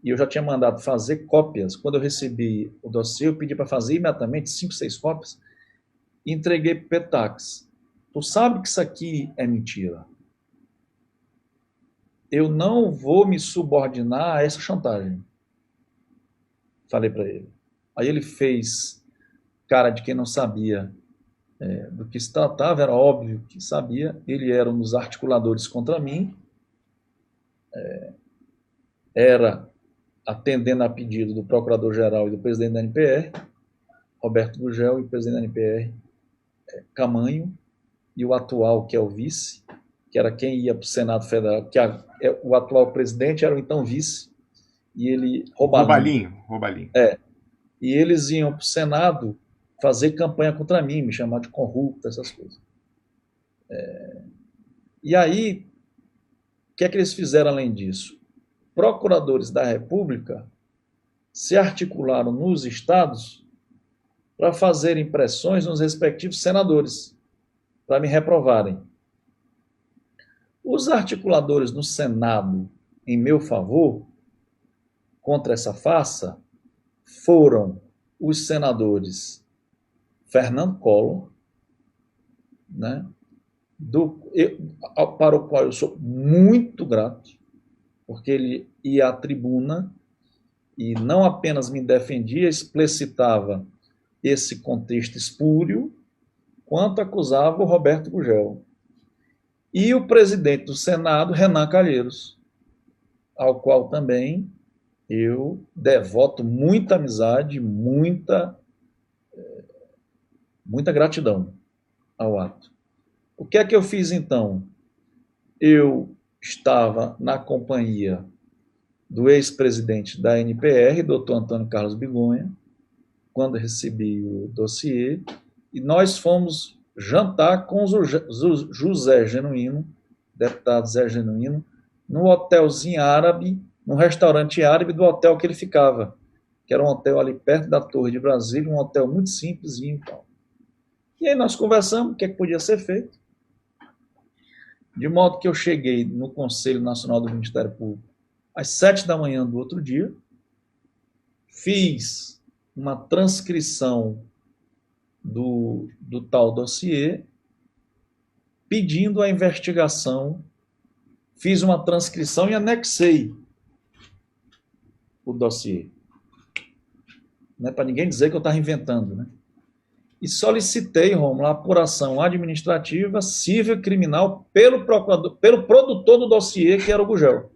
S3: e eu já tinha mandado fazer cópias. Quando eu recebi o dossiê, eu pedi para fazer imediatamente 5, 6 cópias e entreguei para o Pedro Tax. Tu sabe que isso aqui é mentira. Eu não vou me subordinar a essa chantagem. Falei para ele. Aí ele fez cara de quem não sabia do que se tratava, era óbvio que sabia. Ele era um dos articuladores contra mim, era atendendo a pedido do Procurador-Geral e do presidente da NPR, Roberto Gugel, e o presidente da NPR, Camanho, e o atual, que é o vice, que era quem ia para o Senado Federal, o atual presidente era o então vice, e ele...
S2: Roubalinho.
S3: E eles iam para o Senado fazer campanha contra mim, me chamar de corrupto, essas coisas. E aí, o que é que eles fizeram além disso? Procuradores da República se articularam nos estados para fazerem pressões nos respectivos senadores, para me reprovarem. Os articuladores no Senado, em meu favor, contra essa farsa, foram os senadores Fernando Collor, né, para o qual eu sou muito grato, porque ele ia à tribuna e não apenas me defendia, explicitava esse contexto espúrio, quanto acusava o Roberto Gugel. E o presidente do Senado, Renan Calheiros, ao qual também eu devoto muita amizade, muita gratidão ao ato. O que é que eu fiz então? Eu estava na companhia do ex-presidente da NPR, doutor Antônio Carlos Bigonha, quando recebi o dossiê, e nós fomos jantar com o José Genuíno, deputado Zé Genuíno, no hotelzinho árabe, no restaurante árabe do hotel que ele ficava, que era um hotel ali perto da Torre de Brasília, um hotel muito simplesinho e tal. E aí nós conversamos o que é que podia ser feito, de modo que eu cheguei no Conselho Nacional do Ministério Público às 7 da manhã do outro dia, fiz uma transcrição do tal dossiê, pedindo a investigação, fiz uma transcrição e anexei o dossiê. Não é para ninguém dizer que eu estava inventando, né? E solicitei, Rômulo, a apuração administrativa, civil e criminal pelo produtor do dossiê, que era o Gugel.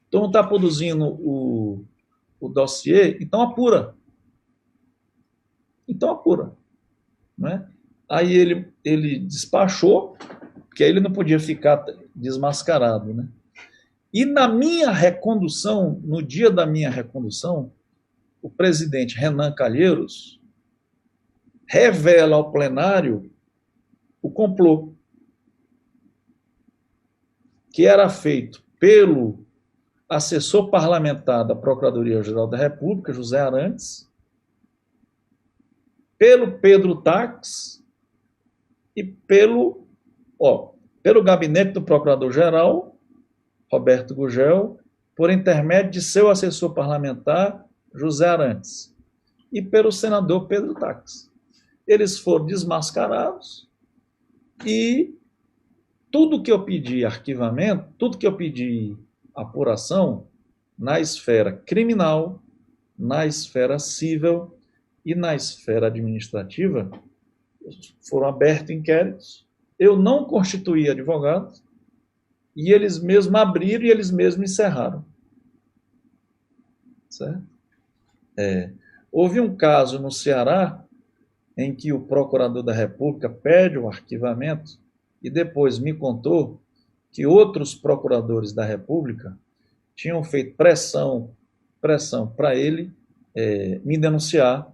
S3: Então não está produzindo o dossiê, então apura. Né? Aí ele despachou, porque aí ele não podia ficar desmascarado. Né? E na minha recondução, no dia da minha recondução, o presidente Renan Calheiros revela ao plenário o complô que era feito pelo assessor parlamentar da Procuradoria-Geral da República, José Arantes, pelo Pedro Tax e pelo gabinete do Procurador-Geral, Roberto Gugel, por intermédio de seu assessor parlamentar, José Arantes, e pelo senador Pedro Tax. Eles foram desmascarados e tudo que eu pedi arquivamento, tudo que eu pedi apuração na esfera criminal, na esfera civil e na esfera administrativa, foram abertos inquéritos. Eu não constituí advogado e eles mesmos abriram e eles mesmos encerraram. Certo? Houve um caso no Ceará em que o procurador da República pede o arquivamento e depois me contou que outros procuradores da República tinham feito pressão para ele me denunciar,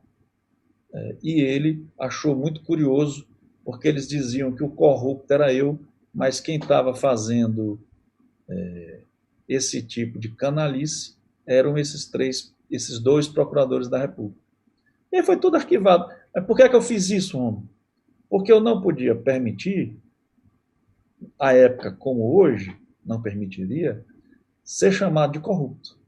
S3: e ele achou muito curioso, porque eles diziam que o corrupto era eu, mas quem estava fazendo esse tipo de canalice eram esses dois procuradores da República. E aí foi tudo arquivado. Mas por que é que eu fiz isso, homem? Porque eu não podia permitir, à época como hoje, não permitiria, ser chamado de corrupto.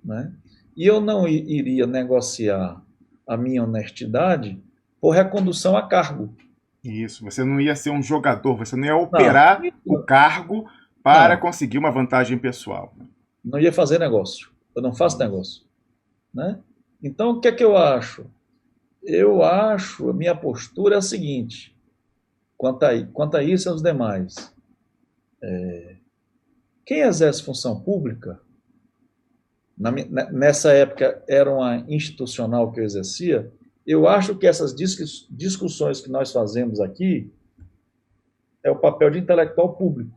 S3: Né? E eu não iria negociar a minha honestidade por recondução a cargo.
S2: Isso, você não ia ser um jogador, você não ia
S3: Não,
S2: operar o cargo para
S3: não,
S2: conseguir uma vantagem pessoal.
S3: não ia fazer negócio. Eu não faço negócio. Né? Então, o que é que eu acho? Eu acho, a minha postura é a seguinte, quanto a isso e aos demais. Quem exerce função pública, nessa época era uma institucional que eu exercia, eu acho que essas discussões que nós fazemos aqui é o papel de intelectual público,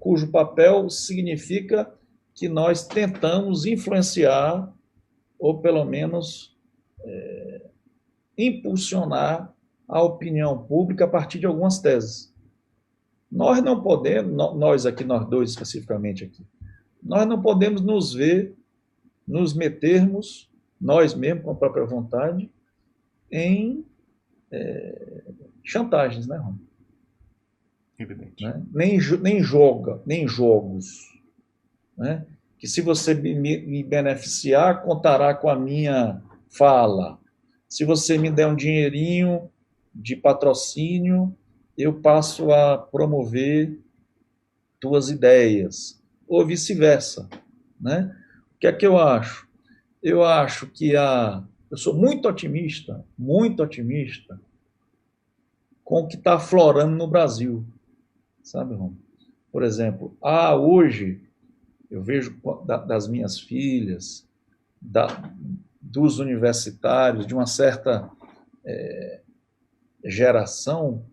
S3: cujo papel significa que nós tentamos influenciar ou pelo menos impulsionar a opinião pública a partir de algumas teses. Nós não podemos, nós aqui, nós dois especificamente aqui, nós não podemos nos metermos, nós mesmos, com a própria vontade, em chantagens, né, Rom?
S2: Evidente.
S3: Né? Nem jogos. Né? Que se você me beneficiar, contará com a minha fala. Se você me der um dinheirinho de patrocínio, eu passo a promover tuas ideias. Ou vice-versa. Né? O que é que eu acho? Eu acho que eu sou muito otimista com o que está aflorando no Brasil. Sabe, Rom? Por exemplo, hoje eu vejo das minhas filhas, dos universitários, de uma certa geração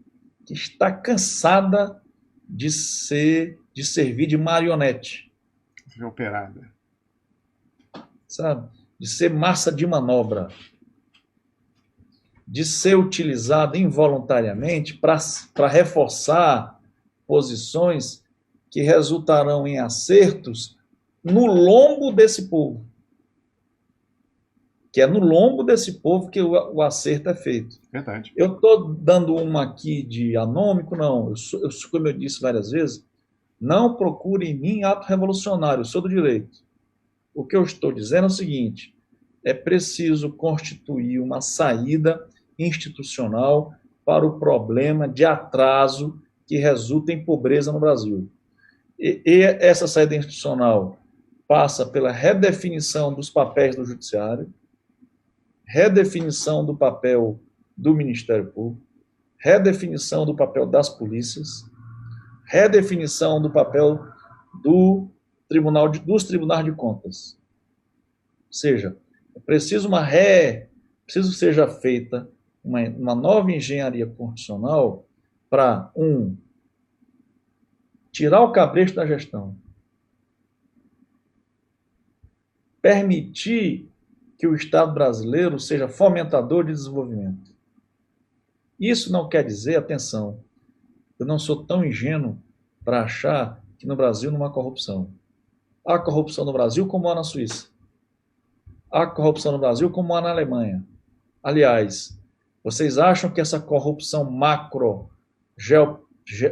S3: que está cansada de servir de marionete.
S2: De operada.
S3: Sabe? De ser massa de manobra. De ser utilizada involuntariamente para reforçar posições que resultarão em acertos no lombo desse povo. Que é no lombo desse povo que o acerto é feito.
S2: Verdade.
S3: Eu estou dando uma aqui de anômico, não. Como eu disse várias vezes, não procure em mim ato revolucionário, eu sou do direito. O que eu estou dizendo é o seguinte, é preciso constituir uma saída institucional para o problema de atraso que resulta em pobreza no Brasil. E essa saída institucional passa pela redefinição dos papéis do Judiciário, redefinição do papel do Ministério Público, redefinição do papel das polícias, redefinição do papel dos tribunais de contas. Ou seja, é preciso seja feita uma nova engenharia constitucional para, tirar o cabresto da gestão, permitir que o Estado brasileiro seja fomentador de desenvolvimento. Isso não quer dizer, atenção, eu não sou tão ingênuo para achar que no Brasil não há corrupção. Há corrupção no Brasil como há na Suíça. Há corrupção no Brasil como há na Alemanha. Aliás, vocês acham que essa corrupção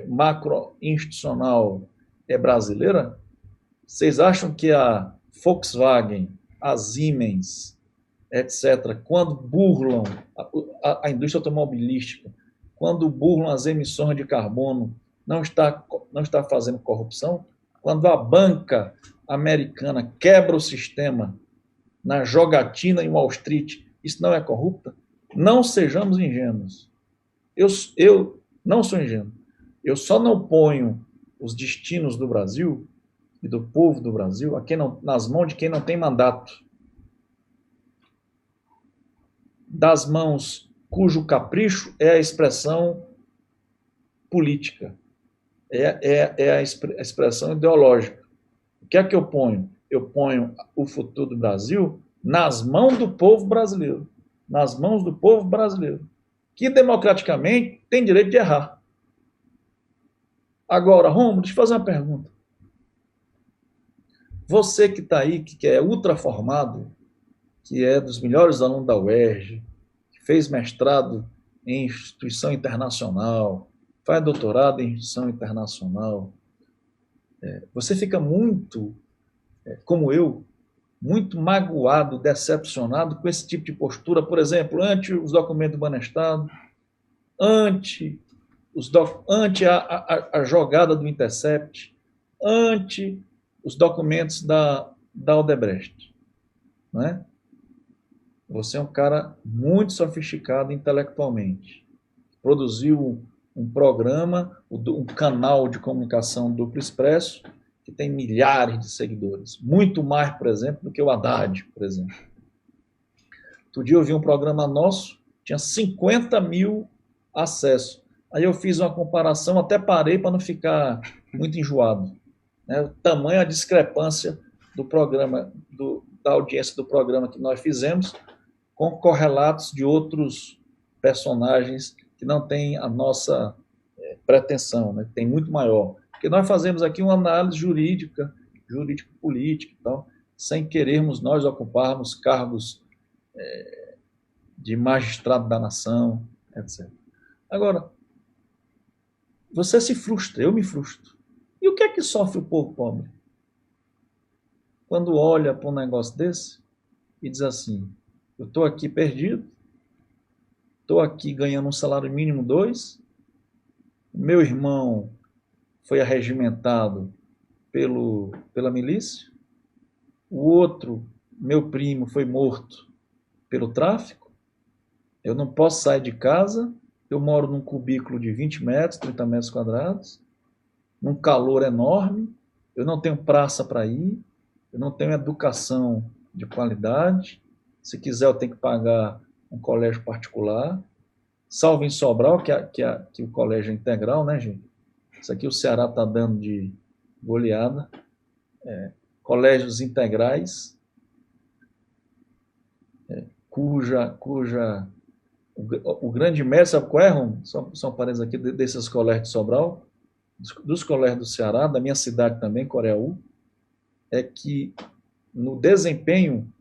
S3: macro-institucional é brasileira? Vocês acham que a Volkswagen, a Siemens, etc., quando burlam a indústria automobilística, quando burlam as emissões de carbono, não está fazendo corrupção? Quando a banca americana quebra o sistema na jogatina em Wall Street, isso não é corrupta? Não sejamos ingênuos. Eu não sou ingênuo. Eu só não ponho os destinos do Brasil e do povo do Brasil nas mãos de quem não tem mandato. Das mãos cujo capricho é a expressão política. é a expressão ideológica. O que é que eu ponho? Eu ponho o futuro do Brasil nas mãos do povo brasileiro. Nas mãos do povo brasileiro, que democraticamente tem direito de errar. Agora, Romulo, deixa eu fazer uma pergunta. Você que está aí, que é ultraformado, que é dos melhores alunos da UERJ, que fez mestrado em instituição internacional, faz doutorado em instituição internacional, você fica muito, como eu, muito magoado, decepcionado com esse tipo de postura, por exemplo, ante os documentos do Banestado, ante, ante a jogada do Intercept, ante os documentos da Odebrecht. Né? Você é um cara muito sofisticado intelectualmente. Produziu um programa, um canal de comunicação Duplo Expresso, que tem milhares de seguidores. Muito mais, por exemplo, do que o Haddad, por exemplo. Outro dia eu vi um programa nosso, tinha 50 mil acessos. Aí eu fiz uma comparação, até parei para não ficar muito enjoado. Né? O tamanho, a discrepância do programa, da audiência do programa que nós fizemos, com correlatos de outros personagens que não têm a nossa pretensão, né? Tem muito maior. Porque nós fazemos aqui uma análise jurídica, jurídico-política e tal, sem querermos nós ocuparmos cargos de magistrado da nação, etc. Agora, você se frustra, eu me frustro. E o que é que sofre o povo pobre? Quando olha para um negócio desse e diz assim, eu estou aqui perdido, estou aqui ganhando um salário mínimo 2, meu irmão foi arregimentado pela milícia, o outro, meu primo, foi morto pelo tráfico, eu não posso sair de casa, eu moro num cubículo de 20 metros, 30 metros quadrados, num calor enorme, eu não tenho praça para ir, eu não tenho educação de qualidade, se quiser eu tenho que pagar um colégio particular, salvo em Sobral, que o colégio é integral, né, gente? Isso aqui o Ceará está dando de goleada. Colégios integrais, cuja o grande mérito, sabe qual é, Rom? São parentes aqui desses colégios de Sobral, dos colégios do Ceará, da minha cidade também, Coreaú, é que no desempenho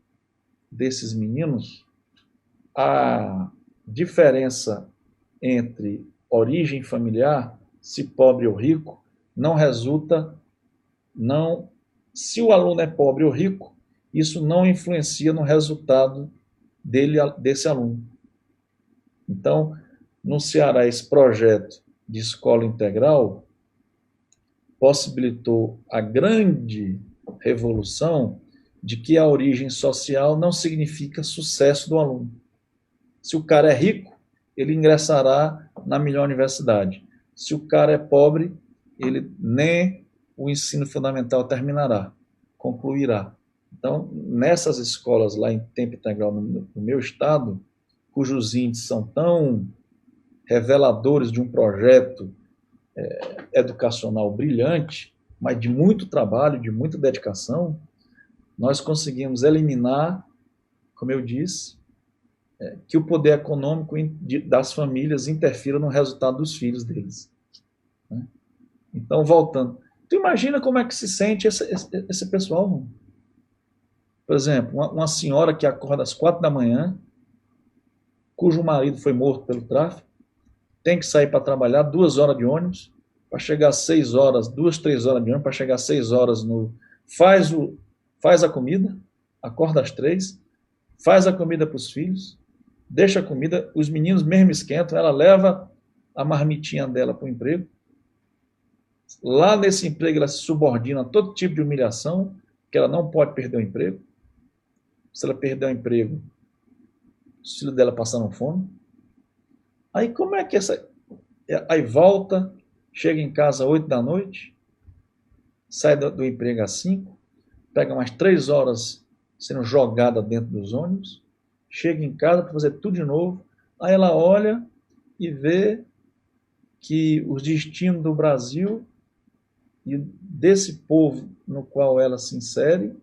S3: desses meninos, a diferença entre origem familiar, se pobre ou rico, não resulta, se o aluno é pobre ou rico, isso não influencia no resultado desse aluno. Então, no Ceará, esse projeto de escola integral possibilitou a grande revolução de que a origem social não significa sucesso do aluno. Se o cara é rico, ele ingressará na melhor universidade. Se o cara é pobre, ele nem o ensino fundamental terminará, concluirá. Então, nessas escolas lá em tempo integral no meu estado, cujos índices são tão reveladores de um projeto educacional brilhante, mas de muito trabalho, de muita dedicação, nós conseguimos eliminar, como eu disse, que o poder econômico das famílias interfira no resultado dos filhos deles. Né? Então, voltando, tu imagina como é que se sente esse pessoal? Não? Por exemplo, uma senhora que acorda às 4 da manhã, cujo marido foi morto pelo tráfico, tem que sair para trabalhar 2 horas de ônibus, para chegar às 6 horas, 2, 3 horas de ônibus, para chegar às 6 horas faz a comida, acorda às 3, faz a comida para os filhos, deixa a comida, os meninos mesmo esquentam, ela leva a marmitinha dela para o emprego, lá nesse emprego ela se subordina a todo tipo de humilhação, que ela não pode perder o emprego, se ela perder o emprego, os filhos dela passaram fome, aí como é que aí volta, chega em casa às 8 da noite, sai do emprego às 5, pega umas 3 horas sendo jogada dentro dos ônibus, chega em casa para fazer tudo de novo, aí ela olha e vê que os destinos do Brasil e desse povo no qual ela se insere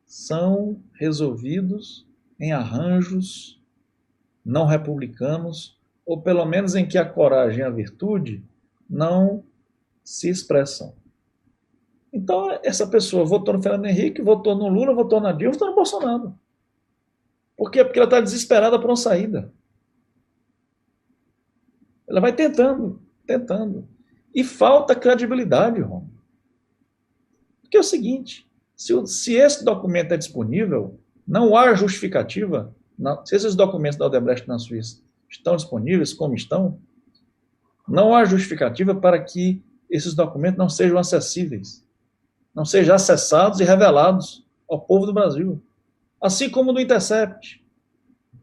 S3: são resolvidos em arranjos não republicanos, ou pelo menos em que a coragem e a virtude não se expressam. Então, essa pessoa votou no Fernando Henrique, votou no Lula, votou na Dilma, votou no Bolsonaro. Por quê? Porque ela está desesperada por uma saída. Ela vai tentando. E falta credibilidade, Romulo. Porque é o seguinte, se esse documento é disponível, não há justificativa, se esses documentos da Odebrecht na Suíça estão disponíveis, como estão, não há justificativa para que esses documentos não sejam acessíveis, não sejam acessados e revelados ao povo do Brasil. Assim como do Intercept,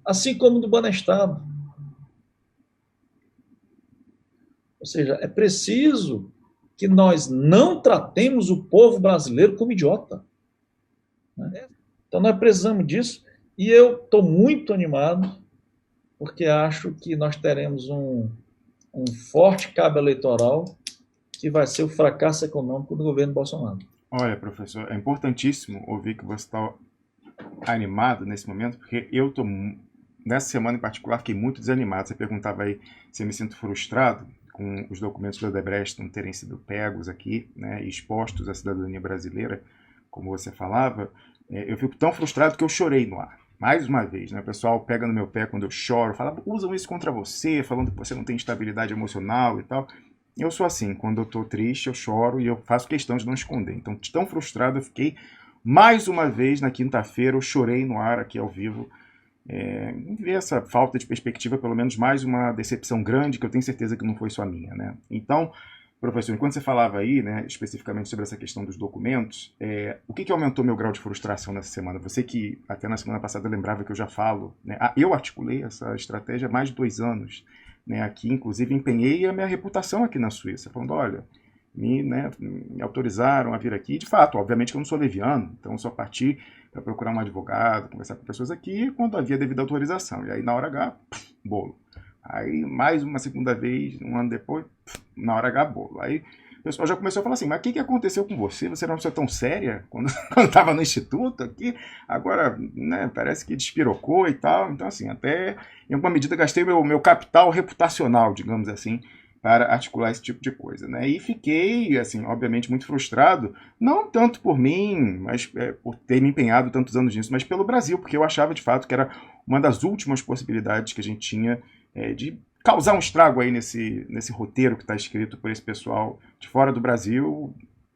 S3: assim como do Banestado. Ou seja, é preciso que nós não tratemos o povo brasileiro como idiota. Né? Então, nós precisamos disso, e eu estou muito animado, porque acho que nós teremos um forte cabo eleitoral que vai ser o fracasso econômico do governo Bolsonaro.
S2: Olha, professor, é importantíssimo ouvir que você está animado nesse momento, porque eu estou, nessa semana em particular, fiquei muito desanimado. Você perguntava aí se eu me sinto frustrado com os documentos da Odebrecht não terem sido pegos aqui, né, e expostos à cidadania brasileira, como você falava. Eu fico tão frustrado que eu chorei no ar. Mais uma vez, né? O pessoal pega no meu pé quando eu choro, fala, usam isso contra você, falando que você não tem estabilidade emocional e tal. Eu sou assim, quando eu estou triste, eu choro e eu faço questão de não esconder. Então, tão frustrado eu fiquei. Mais uma vez, na quinta-feira, eu chorei no ar aqui ao vivo. Ver essa falta de perspectiva, pelo menos mais uma decepção grande, que eu tenho certeza que não foi só minha, né? Então, professor, enquanto você falava aí, né, especificamente sobre essa questão dos documentos, o que aumentou meu grau de frustração nessa semana? Você que até na semana passada lembrava que eu já falo, né? Eu articulei essa estratégia há mais de 2 anos, né, aqui, inclusive empenhei a minha reputação aqui na Suíça, falando, olha, me autorizaram a vir aqui, de fato, obviamente que eu não sou leviano, então eu só parti para procurar um advogado, conversar com pessoas aqui, quando havia devida autorização, e aí na hora H, bolo. Aí, mais uma segunda vez, um ano depois, na hora H, bolo. Aí o pessoal já começou a falar assim, mas o que aconteceu com você? Você era uma pessoa tão séria quando estava no instituto aqui? Agora, né, parece que despirocou e tal. Então, assim, até em alguma medida gastei meu capital reputacional, digamos assim, para articular esse tipo de coisa, né? E fiquei, assim, obviamente muito frustrado, não tanto por mim, mas por ter me empenhado tantos anos nisso, mas pelo Brasil, porque eu achava de fato que era uma das últimas possibilidades que a gente tinha de causar um estrago aí nesse roteiro que está escrito por esse pessoal de fora do Brasil,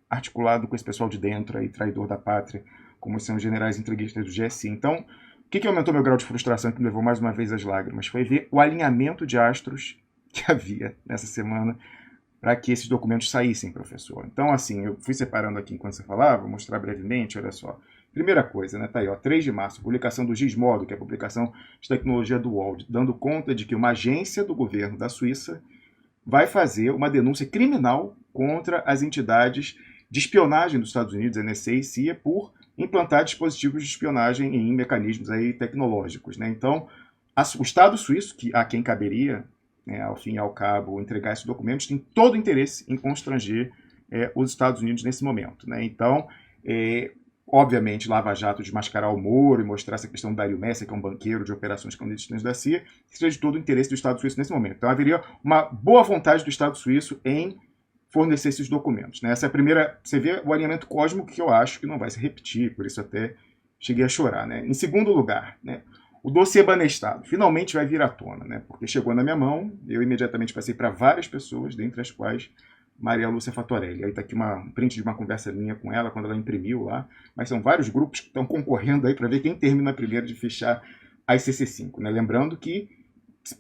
S2: articulado com esse pessoal de dentro, aí, traidor da pátria, como são os generais entreguistas do GSI. Então, o que aumentou meu grau de frustração, que me levou mais uma vez às lágrimas, foi ver o alinhamento de astros que havia nessa semana para que esses documentos saíssem, professor. Então, assim, eu fui separando aqui enquanto você falava, vou mostrar brevemente, olha só. Primeira coisa, né, tá aí, ó, 3 de março, publicação do Gizmodo, que é a publicação de tecnologia do UOL, dando conta de que uma agência do governo da Suíça vai fazer uma denúncia criminal contra as entidades de espionagem dos Estados Unidos, NSA e CIA, por implantar dispositivos de espionagem em mecanismos aí tecnológicos, né? Então, o Estado suíço, a quem caberia, né, ao fim e ao cabo, entregar esses documentos, tem todo o interesse em constranger os Estados Unidos nesse momento, né? Então, obviamente, Lava Jato desmascarar o Moro e mostrar essa questão do Dario Messer, que é um banqueiro de operações clandestinas da CIA, que seja de todo o interesse do Estado suíço nesse momento. Então, haveria uma boa vontade do Estado suíço em fornecer esses documentos, né? Essa é a primeira. Você vê o alinhamento cósmico que eu acho que não vai se repetir, por isso até cheguei a chorar, né? Em segundo lugar, né, o dossiê Banestado finalmente vai vir à tona, né? Porque chegou na minha mão, eu imediatamente passei para várias pessoas, dentre as quais Maria Lúcia Fatorelli. Aí está aqui um print de uma conversa minha com ela, quando ela imprimiu lá, mas são vários grupos que estão concorrendo aí para ver quem termina primeiro de fechar a ICC5, né? Lembrando que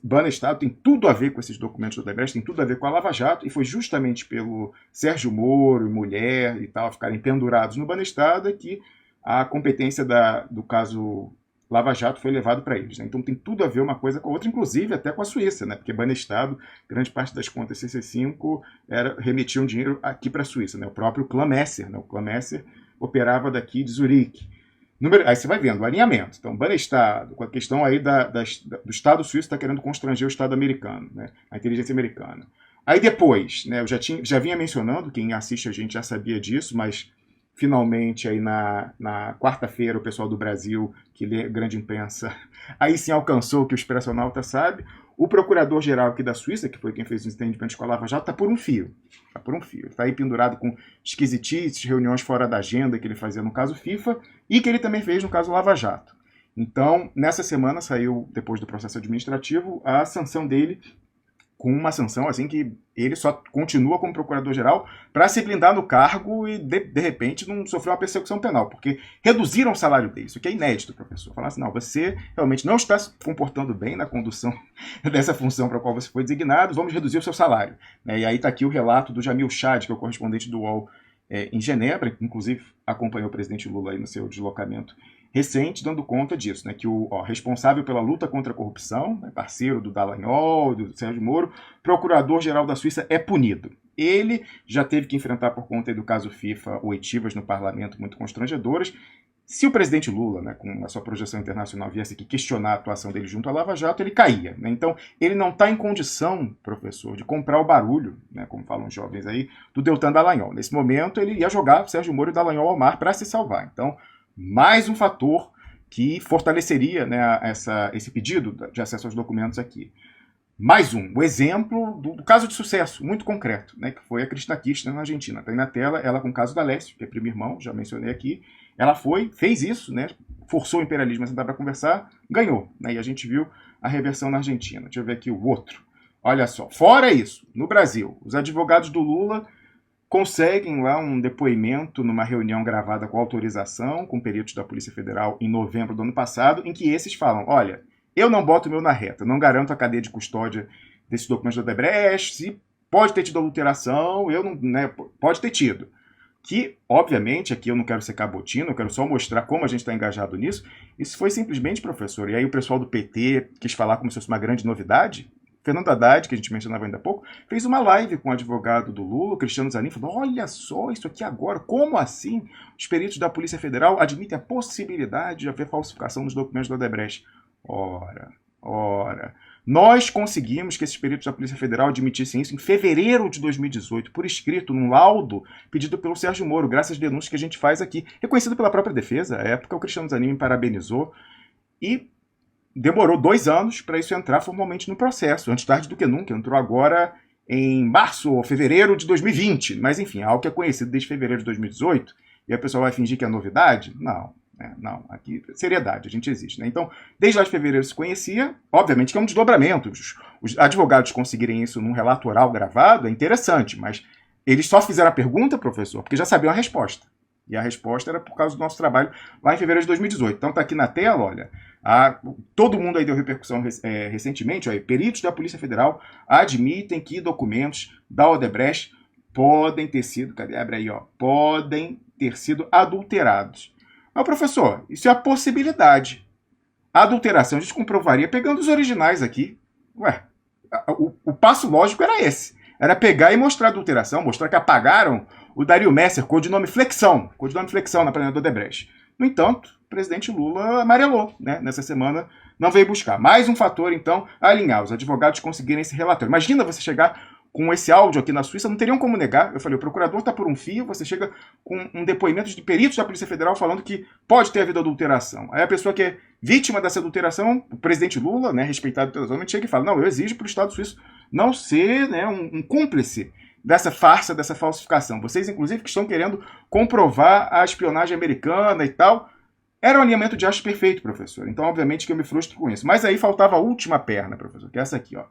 S2: Banestado tem tudo a ver com esses documentos do Odebrecht, tem tudo a ver com a Lava Jato, e foi justamente pelo Sérgio Moro e mulher e tal ficarem pendurados no Banestado que a competência do caso Lava Jato foi levado para eles, né? Então tem tudo a ver uma coisa com a outra, inclusive até com a Suíça, né? Porque Banestado, grande parte das contas CC5 remetiam dinheiro aqui para a Suíça, né? O próprio Clã Messer, né? O Clã Messer operava daqui de Zurique. Aí você vai vendo o alinhamento. Então, Banestado, com a questão aí do Estado suíço está querendo constranger o Estado americano, né? A inteligência americana. Aí depois, né, eu já vinha mencionando, quem assiste a gente já sabia disso, mas finalmente aí na quarta-feira o pessoal do Brasil, que lê grande imprensa, aí sim alcançou o que o Expressionauta sabe. O procurador-geral aqui da Suíça, que foi quem fez o entendimento com a Lava Jato, está por um fio. Está por um fio. Está aí pendurado com esquisitices, reuniões fora da agenda que ele fazia no caso FIFA e que ele também fez no caso Lava Jato. Então, nessa semana saiu, depois do processo administrativo, a sanção dele, com uma sanção assim que ele só continua como procurador-geral para se blindar no cargo e, de repente, não sofrer uma persecução penal, porque reduziram o salário dele. Isso aqui é inédito, professor. Falaram assim, não, você realmente não está se comportando bem na condução dessa função para a qual você foi designado, vamos reduzir o seu salário. E aí está aqui o relato do Jamil Chad, que é o correspondente do UOL em Genebra, que inclusive acompanhou o presidente Lula aí no seu deslocamento recente, dando conta disso, né, que o responsável pela luta contra a corrupção, né, parceiro do Dallagnol, do Sérgio Moro, procurador-geral da Suíça, é punido. Ele já teve que enfrentar, por conta do caso FIFA, oitivas no parlamento muito constrangedoras. Se o presidente Lula, né, com a sua projeção internacional, viesse aqui questionar a atuação dele junto à Lava Jato, ele caía. Né? Então, ele não está em condição, professor, de comprar o barulho, né, como falam os jovens aí, do Deltan Dallagnol. Nesse momento, ele ia jogar o Sérgio Moro e o Dallagnol ao mar para se salvar. Então, mais um fator que fortaleceria, né, esse pedido de acesso aos documentos aqui. Mais um, o exemplo do caso de sucesso, muito concreto, né, que foi a Cristina Kirchner na Argentina. Está aí na tela, ela com o caso da Lécio, que é primo irmão, já mencionei aqui. Ela fez isso, né, forçou o imperialismo a sentar para conversar, ganhou. Né, e a gente viu a reversão na Argentina. Deixa eu ver aqui o outro. Olha só, fora isso, no Brasil, os advogados do Lula conseguem lá um depoimento numa reunião gravada com autorização, com peritos da Polícia Federal em novembro do ano passado, em que esses falam, olha, eu não boto o meu na reta, não garanto a cadeia de custódia desses documentos da Odebrecht, se pode ter tido adulteração, eu não, né, pode ter tido. Que, obviamente, aqui eu não quero ser cabotino, eu quero só mostrar como a gente está engajado nisso. Isso foi simplesmente, professor, e aí o pessoal do PT quis falar como se fosse uma grande novidade. Fernando Haddad, que a gente mencionava ainda há pouco, fez uma live com o advogado do Lula, Cristiano Zanin, falando, olha só isso aqui agora, como assim os peritos da Polícia Federal admitem a possibilidade de haver falsificação dos documentos da Odebrecht? Ora, nós conseguimos que esses peritos da Polícia Federal admitissem isso em fevereiro de 2018, por escrito, num laudo pedido pelo Sérgio Moro, graças às denúncias que a gente faz aqui, reconhecido pela própria defesa. À época, o Cristiano Zanin me parabenizou e demorou 2 anos para isso entrar formalmente no processo, antes tarde do que nunca. Entrou agora em março ou fevereiro de 2020, mas enfim, algo que é conhecido desde fevereiro de 2018, e a pessoa vai fingir que é novidade? Não, aqui, seriedade, a gente existe. Né? Então, desde lá de fevereiro se conhecia, obviamente que é um desdobramento. Os advogados conseguirem isso num relato oral gravado é interessante, mas eles só fizeram a pergunta, professor, porque já sabiam a resposta. E a resposta era por causa do nosso trabalho lá em fevereiro de 2018. Então tá aqui na tela, olha, todo mundo aí deu repercussão recentemente, olha, peritos da Polícia Federal admitem que documentos da Odebrecht podem ter sido, podem ter sido adulterados. Mas, professor, isso é a possibilidade. A adulteração a gente comprovaria pegando os originais aqui. O passo lógico era esse. Era pegar e mostrar a adulteração, mostrar que apagaram o Dario Messer, codinome Flexão na planeta do Odebrecht. No entanto, o presidente Lula amarelou, né? Nessa semana não veio buscar. Mais um fator, então, a alinhar. Os advogados conseguirem esse relatório. Imagina você chegar com esse áudio aqui na Suíça, não teriam como negar. Eu falei, o procurador está por um fio, você chega com um depoimento de peritos da Polícia Federal falando que pode ter havido adulteração. Aí a pessoa que é vítima dessa adulteração, o presidente Lula, né, respeitado pelos homens, chega e fala, não, eu exijo para o Estado suíço não ser, né, um cúmplice dessa farsa, dessa falsificação. Vocês, inclusive, que estão querendo comprovar a espionagem americana e tal. Era um alinhamento de astros perfeito, professor. Então, obviamente, que eu me frustro com isso. Mas aí faltava a última perna, professor, que é essa aqui, ó.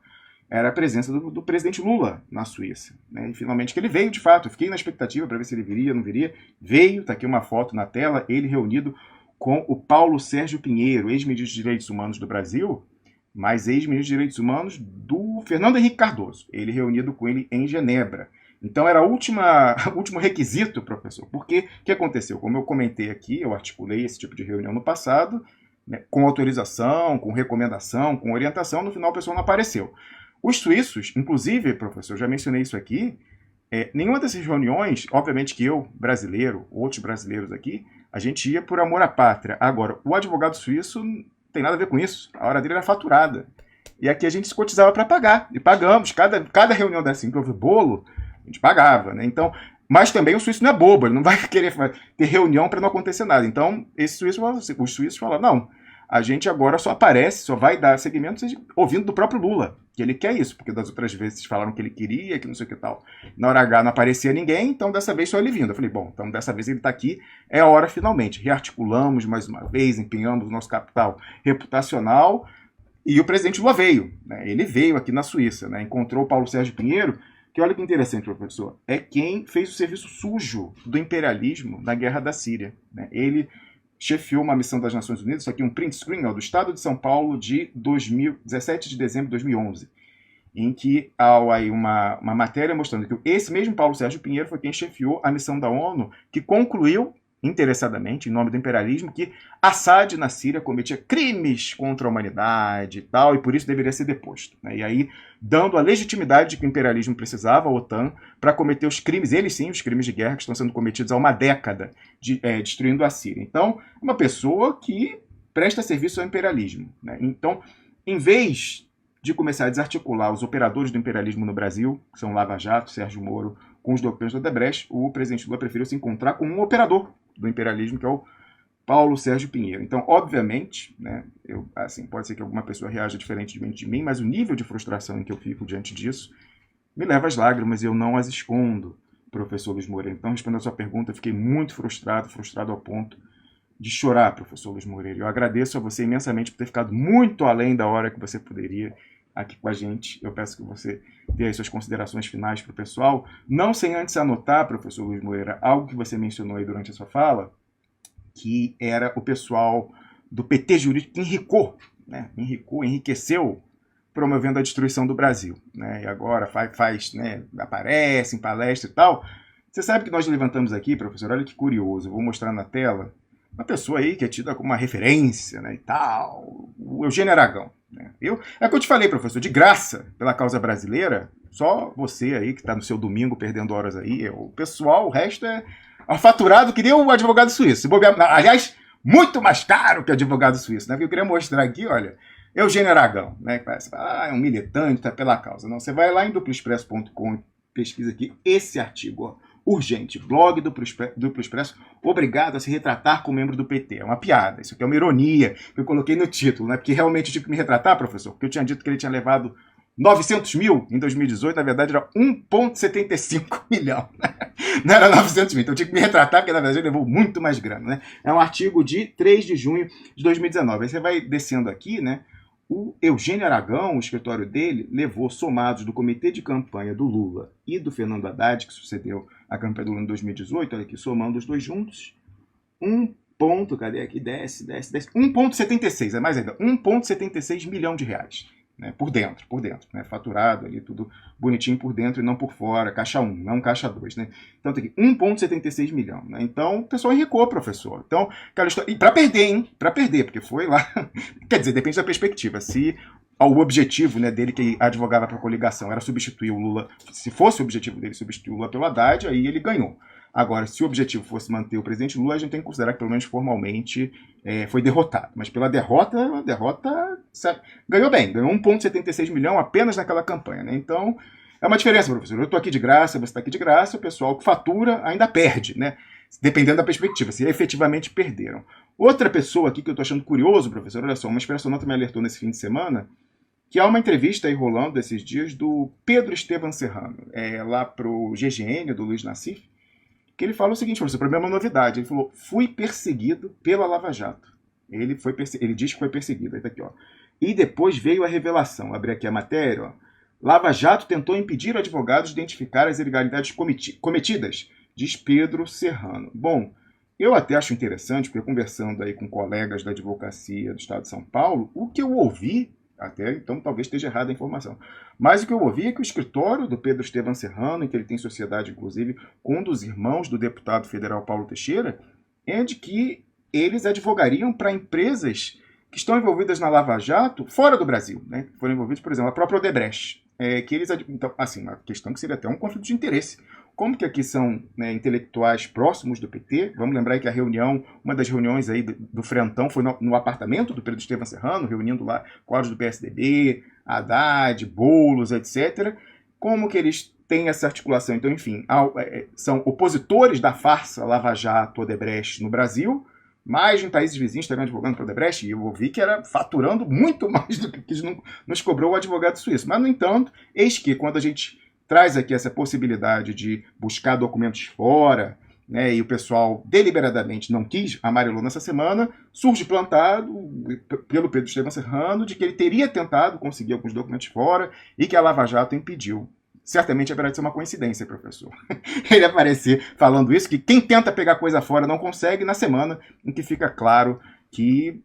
S2: Era a presença do presidente Lula na Suíça. Né? E finalmente que ele veio, de fato. Eu fiquei na expectativa para ver se ele viria ou não viria. Veio, está aqui uma foto na tela, ele reunido com o Paulo Sérgio Pinheiro, ex-ministro de Direitos Humanos do Brasil, mas ex-ministro de Direitos Humanos do Fernando Henrique Cardoso. Ele reunido com ele em Genebra. Então era o último requisito, professor. Porque o que aconteceu? Como eu comentei aqui, eu articulei esse tipo de reunião no passado, né, com autorização, com recomendação, com orientação, no final o pessoal não apareceu. Os suíços, inclusive, professor, já mencionei isso aqui, nenhuma dessas reuniões, obviamente que eu, brasileiro, outros brasileiros aqui, a gente ia por amor à pátria. Agora, o advogado suíço não tem nada a ver com isso. A hora dele era faturada. E aqui a gente se cotizava para pagar, e pagamos. Cada reunião dessa que houve bolo, a gente pagava, né? Então, mas também o suíço não é bobo, ele não vai querer ter reunião para não acontecer nada. Então, os suíços falaram, não, a gente agora só aparece, só vai dar seguimento ouvindo do próprio Lula, que ele quer isso, porque das outras vezes falaram que ele queria, que não sei o que tal. Na hora H não aparecia ninguém, então dessa vez só ele vindo. Eu falei, bom, então dessa vez ele está aqui, é a hora finalmente. Rearticulamos mais uma vez, empenhamos o nosso capital reputacional, e o presidente Lula veio, né? Ele veio aqui na Suíça, né? Encontrou o Paulo Sérgio Pinheiro, que olha que interessante, professor, é quem fez o serviço sujo do imperialismo na Guerra da Síria, né? Ele chefiou uma missão das Nações Unidas, isso aqui é um print screen, do Estado de São Paulo de 17 de dezembro de 2011, em que há aí uma matéria mostrando que esse mesmo Paulo Sérgio Pinheiro foi quem chefiou a missão da ONU, que concluiu, interessadamente, em nome do imperialismo, que Assad na Síria cometia crimes contra a humanidade e tal, e por isso deveria ser deposto, né? E aí, dando a legitimidade que o imperialismo precisava, a OTAN, para cometer os crimes, eles sim, os crimes de guerra que estão sendo cometidos há uma década, destruindo a Síria. Então, uma pessoa que presta serviço ao imperialismo, né? Então, em vez de começar a desarticular os operadores do imperialismo no Brasil, que são Lava Jato, Sérgio Moro, com os documentos da Odebrecht, o presidente Lula preferiu se encontrar com um operador do imperialismo, que é o Paulo Sérgio Pinheiro. Então, obviamente, né, pode ser que alguma pessoa reaja diferentemente de mim, mas o nível de frustração em que eu fico diante disso me leva às lágrimas e eu não as escondo, professor Luiz Moreira. Então, respondendo a sua pergunta, eu fiquei muito frustrado ao ponto de chorar, professor Luiz Moreira. Eu agradeço a você imensamente por ter ficado muito além da hora que você poderia aqui com a gente. Eu peço que você dê as suas considerações finais para o pessoal, não sem antes anotar, professor Luiz Moreira, algo que você mencionou aí durante a sua fala, que era o pessoal do PT jurídico que enriqueceu, promovendo a destruição do Brasil, né? E agora né, aparece em palestra e tal. Você sabe que nós levantamos aqui, professor, olha que curioso, eu vou mostrar na tela, uma pessoa aí que é tida como uma referência, né, e tal, o Eugênio Aragão. Né? É o que eu te falei, professor, de graça, pela causa brasileira, só você aí que está no seu domingo perdendo horas aí, o pessoal, o resto é faturado que nem o advogado suíço. Aliás, muito mais caro que o advogado suíço, né? Eu queria mostrar aqui, olha, Eugênio Aragão, né? Que parece, é um militante, tá pela causa. Não, você vai lá em duploexpresso.com e pesquisa aqui esse artigo, ó. Urgente, blog do Duplo Expresso, obrigado a se retratar como membro do PT. É uma piada, isso aqui é uma ironia que eu coloquei no título, né? Porque realmente eu tive que me retratar, professor, porque eu tinha dito que ele tinha levado 900 mil em 2018, na verdade era 1,75 milhão. Não era 900 mil, então eu tinha que me retratar, porque na verdade ele levou muito mais grana, né? É um artigo de 3 de junho de 2019. Aí você vai descendo aqui, né? O Eugênio Aragão, o escritório dele, levou somados do comitê de campanha do Lula e do Fernando Haddad, que sucedeu a campanha do Lula em 2018, olha aqui, somando os dois juntos, cadê aqui? Desce, 1,76, é mais ainda, 1,76 milhão de reais. Né, por dentro, né, faturado ali, tudo bonitinho por dentro e não por fora, caixa 1, não caixa 2, né? Então tem aqui 1,76 milhão, né? Então o pessoal enricou, professor. Então, aquela história, e para perder, hein? Para perder, porque foi lá, quer dizer, depende da perspectiva. Se o objetivo, né, dele que advogava para a coligação era substituir o Lula, se fosse o objetivo dele substituir o Lula pelo Haddad, aí ele ganhou. Agora, se o objetivo fosse manter o presidente Lula, a gente tem que considerar que, pelo menos formalmente, foi derrotado. Mas pela derrota, ganhou bem. Ganhou 1,76 milhão apenas naquela campanha. Né? Então, é uma diferença, professor. Eu estou aqui de graça, você está aqui de graça, o pessoal que fatura ainda perde, né? Dependendo da perspectiva, se efetivamente perderam. Outra pessoa aqui que eu estou achando curioso, professor, olha só, uma expressionista me alertou nesse fim de semana, que há uma entrevista aí rolando esses dias do Pedro Esteban Serrano, lá para o GGN, do Luiz Nassif, que ele fala o seguinte, professor, para mim é uma novidade. Ele falou, fui perseguido pela Lava Jato. Ele diz que foi perseguido. Aí tá aqui, ó. E depois veio a revelação. Abri aqui a matéria, ó. Lava Jato tentou impedir advogados de identificar as ilegalidades cometidas, diz Pedro Serrano. Bom, eu até acho interessante, porque conversando aí com colegas da advocacia do Estado de São Paulo, o que eu ouvi, até então talvez esteja errada a informação, mas o que eu ouvi é que o escritório do Pedro Esteban Serrano, em que ele tem sociedade inclusive com um dos irmãos do deputado federal Paulo Teixeira, é de que eles advogariam para empresas que estão envolvidas na Lava Jato fora do Brasil, né? Foram envolvidos, por exemplo, a própria Odebrecht. Que eles, então, assim, uma questão que seria até um conflito de interesse como que aqui são, né, intelectuais próximos do PT. Vamos lembrar que a reunião, uma das reuniões aí do Frentão foi no apartamento do Pedro Estevam Serrano, reunindo lá quadros do PSDB, Haddad, Boulos, etc. Como que eles têm essa articulação? Então, enfim, são opositores da farsa Lava Jato, Odebrecht no Brasil, mas em países vizinhos também advogando para o Odebrecht, e eu ouvi que era faturando muito mais do que nos cobrou o advogado suíço. Mas, no entanto, eis que quando a gente traz aqui essa possibilidade de buscar documentos fora, né, e o pessoal deliberadamente não quis, amarelou nessa semana, surge plantado pelo Pedro Estevam Serrano de que ele teria tentado conseguir alguns documentos fora e que a Lava Jato impediu. Certamente haverá de ser uma coincidência, professor. Ele aparecer falando isso, que quem tenta pegar coisa fora não consegue, na semana em que fica claro que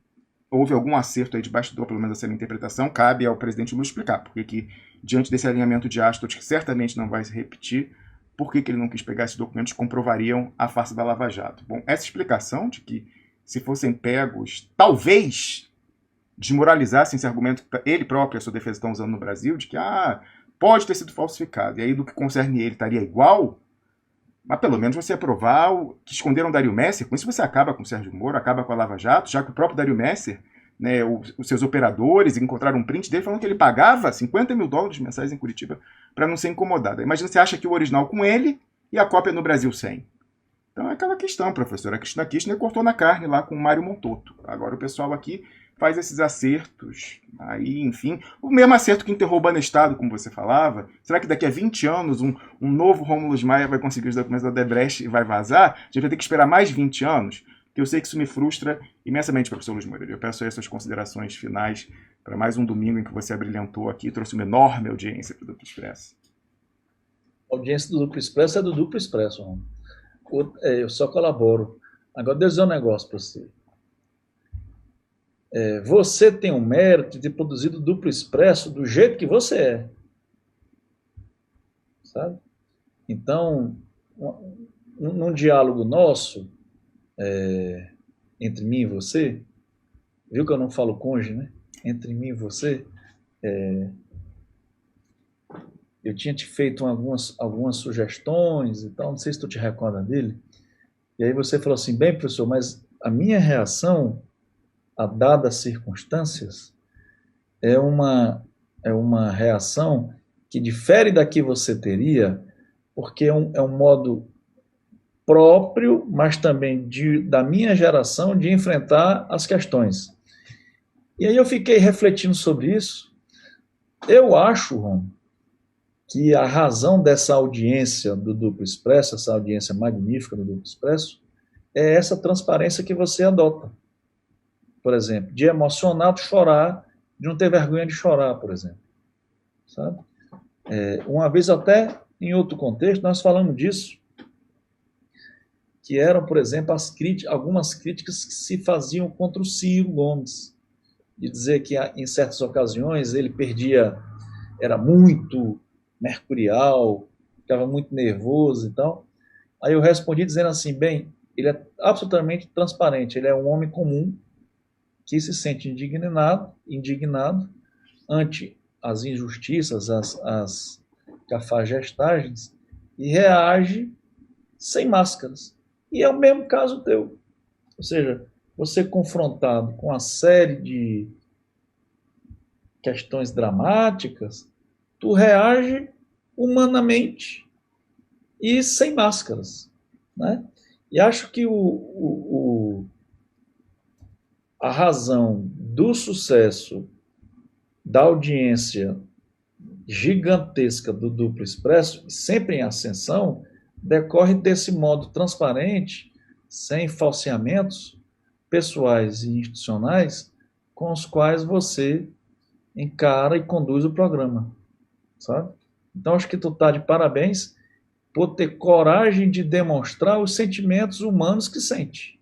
S2: houve algum acerto aí de bastidor, pelo menos essa interpretação, cabe ao presidente Lula explicar, porque que, diante desse alinhamento de astros, que certamente não vai se repetir, por que ele não quis pegar esses documentos que comprovariam a farsa da Lava Jato. Bom, essa explicação de que, se fossem pegos, talvez desmoralizassem esse argumento que ele próprio e a sua defesa estão usando no Brasil, de que pode ter sido falsificado, e aí do que concerne ele estaria igual, mas pelo menos você aprovar que esconderam Dario Messer. Com isso você acaba com o Sérgio Moro, acaba com a Lava Jato, já que o próprio Dario Messer, né, os seus operadores encontraram um print dele falando que ele pagava $50 mil mensais em Curitiba para não ser incomodado. Imagina, você acha que o original com ele e a cópia no Brasil sem. Então é aquela questão, professor. A Cristina Kirchner cortou na carne lá com o Mário Montoto. Agora o pessoal aqui faz esses acertos, aí, enfim, o mesmo acerto que enterrou o Banestado, como você falava. Será que daqui a 20 anos um novo Rômulo Maia vai conseguir os documentos da Odebrecht e vai vazar? A gente vai ter que esperar mais 20 anos? Porque eu sei que isso me frustra imensamente, professor Luiz Moreira. Eu peço aí as suas considerações finais para mais um domingo em que você abrilhantou aqui e trouxe uma enorme audiência para o Duplo Expresso.
S3: A audiência do Duplo Expresso é do Duplo Expresso. Eu só colaboro. Agora, deixa eu dizer um negócio para você. Você tem o mérito de ter produzido o Duplo Expresso do jeito que você é. Sabe? Então, num diálogo nosso, entre mim e você, viu que eu não falo cônjuge, né? Entre mim e você, eu tinha te feito algumas sugestões e tal, não sei se tu te recorda dele, e aí você falou assim, bem, professor, mas a minha reação a dadas circunstâncias, é uma reação que difere da que você teria, porque é um modo próprio, mas também da minha geração, de enfrentar as questões. E aí eu fiquei refletindo sobre isso. Eu acho, Ron, que a razão dessa audiência do Duplo Expresso, essa audiência magnífica do Duplo Expresso, é essa transparência que você adota. Por exemplo, de emocionado chorar, de não ter vergonha de chorar, por exemplo. Sabe? Uma vez até, em outro contexto, nós falamos disso, que eram, por exemplo, algumas críticas que se faziam contra o Ciro Gomes, de dizer que em certas ocasiões ele era muito mercurial, ficava muito nervoso e tal. Aí eu respondi dizendo assim, bem, ele é absolutamente transparente, ele é um homem comum, que se sente indignado ante as injustiças, as cafajestagens, e reage sem máscaras. E é o mesmo caso teu. Ou seja, você confrontado com uma série de questões dramáticas, tu reage humanamente e sem máscaras, né? E acho que a razão do sucesso da audiência gigantesca do Duplo Expresso, sempre em ascensão, decorre desse modo transparente, sem falseamentos pessoais e institucionais, com os quais você encara e conduz o programa, sabe? Então, acho que tu tá de parabéns por ter coragem de demonstrar os sentimentos humanos que sente,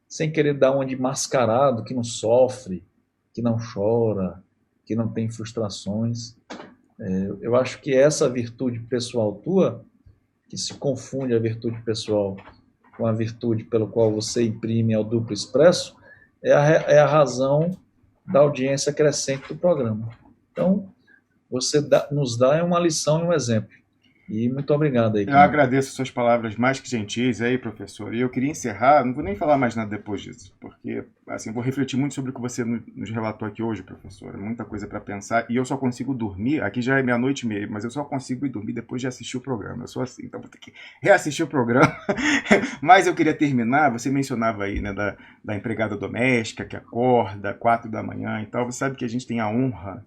S3: sem querer dar uma de mascarado, que não sofre, que não chora, que não tem frustrações. Eu acho que essa virtude pessoal tua, que se confunde a virtude pessoal com a virtude pela qual você imprime ao Duplo Expresso, é a razão da audiência crescente do programa. Então, você nos dá uma lição e um exemplo. E muito obrigado aí.
S2: Eu agradeço suas palavras mais que gentis aí, professor. E eu queria encerrar, não vou nem falar mais nada depois disso, porque assim, eu vou refletir muito sobre o que você nos relatou aqui hoje, professor. Muita coisa para pensar. E eu só consigo dormir, aqui já é 00:30, mas eu só consigo ir dormir depois de assistir o programa. Eu sou assim, então vou ter que reassistir o programa. Mas eu queria terminar, você mencionava aí, né, da empregada doméstica que acorda 4 da manhã e tal. Você sabe que a gente tem a honra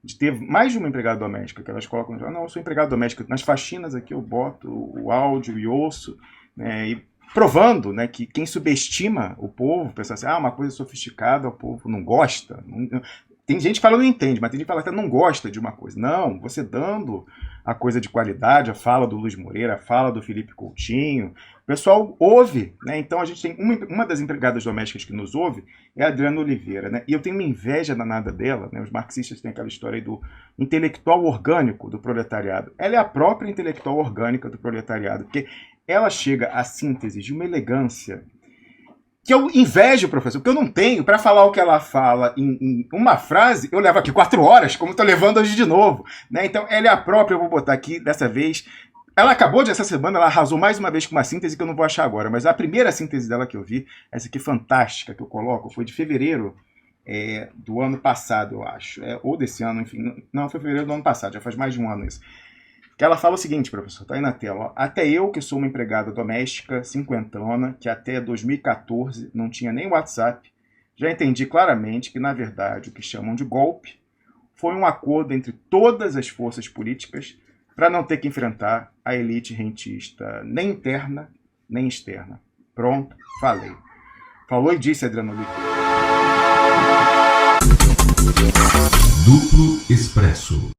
S2: de ter mais de uma empregada doméstica, que elas colocam, não, eu sou empregada doméstica, nas faxinas aqui eu boto o áudio e ouço, né, e provando, né, que quem subestima o povo, pensa assim, uma coisa sofisticada, o povo não gosta. Tem gente que fala não entende, mas tem gente que fala até não gosta de uma coisa. Não, você dando a coisa de qualidade, a fala do Luiz Moreira, a fala do Felipe Coutinho, o pessoal ouve, né? Então a gente tem uma das empregadas domésticas que nos ouve, é a Adriana Oliveira, né? E eu tenho uma inveja danada dela, né? Os marxistas têm aquela história aí do intelectual orgânico do proletariado. Ela é a própria intelectual orgânica do proletariado, porque ela chega à síntese de uma elegância que eu invejo, professor, porque eu não tenho. Para falar o que ela fala em uma frase, eu levo aqui 4 horas, como estou levando hoje de novo, né? Então, ela é a própria, eu vou botar aqui, dessa vez. Ela acabou de, essa semana, ela arrasou mais uma vez com uma síntese que eu não vou achar agora, mas a primeira síntese dela que eu vi, essa aqui fantástica que eu coloco, foi de fevereiro do ano passado, eu acho. Ou desse ano, enfim. Não, foi fevereiro do ano passado, já faz mais de um ano isso. Que ela fala o seguinte, professor, tá aí na tela. Ó. Até eu, que sou uma empregada doméstica, cinquentona, que até 2014 não tinha nem WhatsApp, já entendi claramente que, na verdade, o que chamam de golpe foi um acordo entre todas as forças políticas para não ter que enfrentar a elite rentista nem interna, nem externa. Pronto, falei. Falou e disse, Adriano Oliveira.
S1: Duplo Expresso.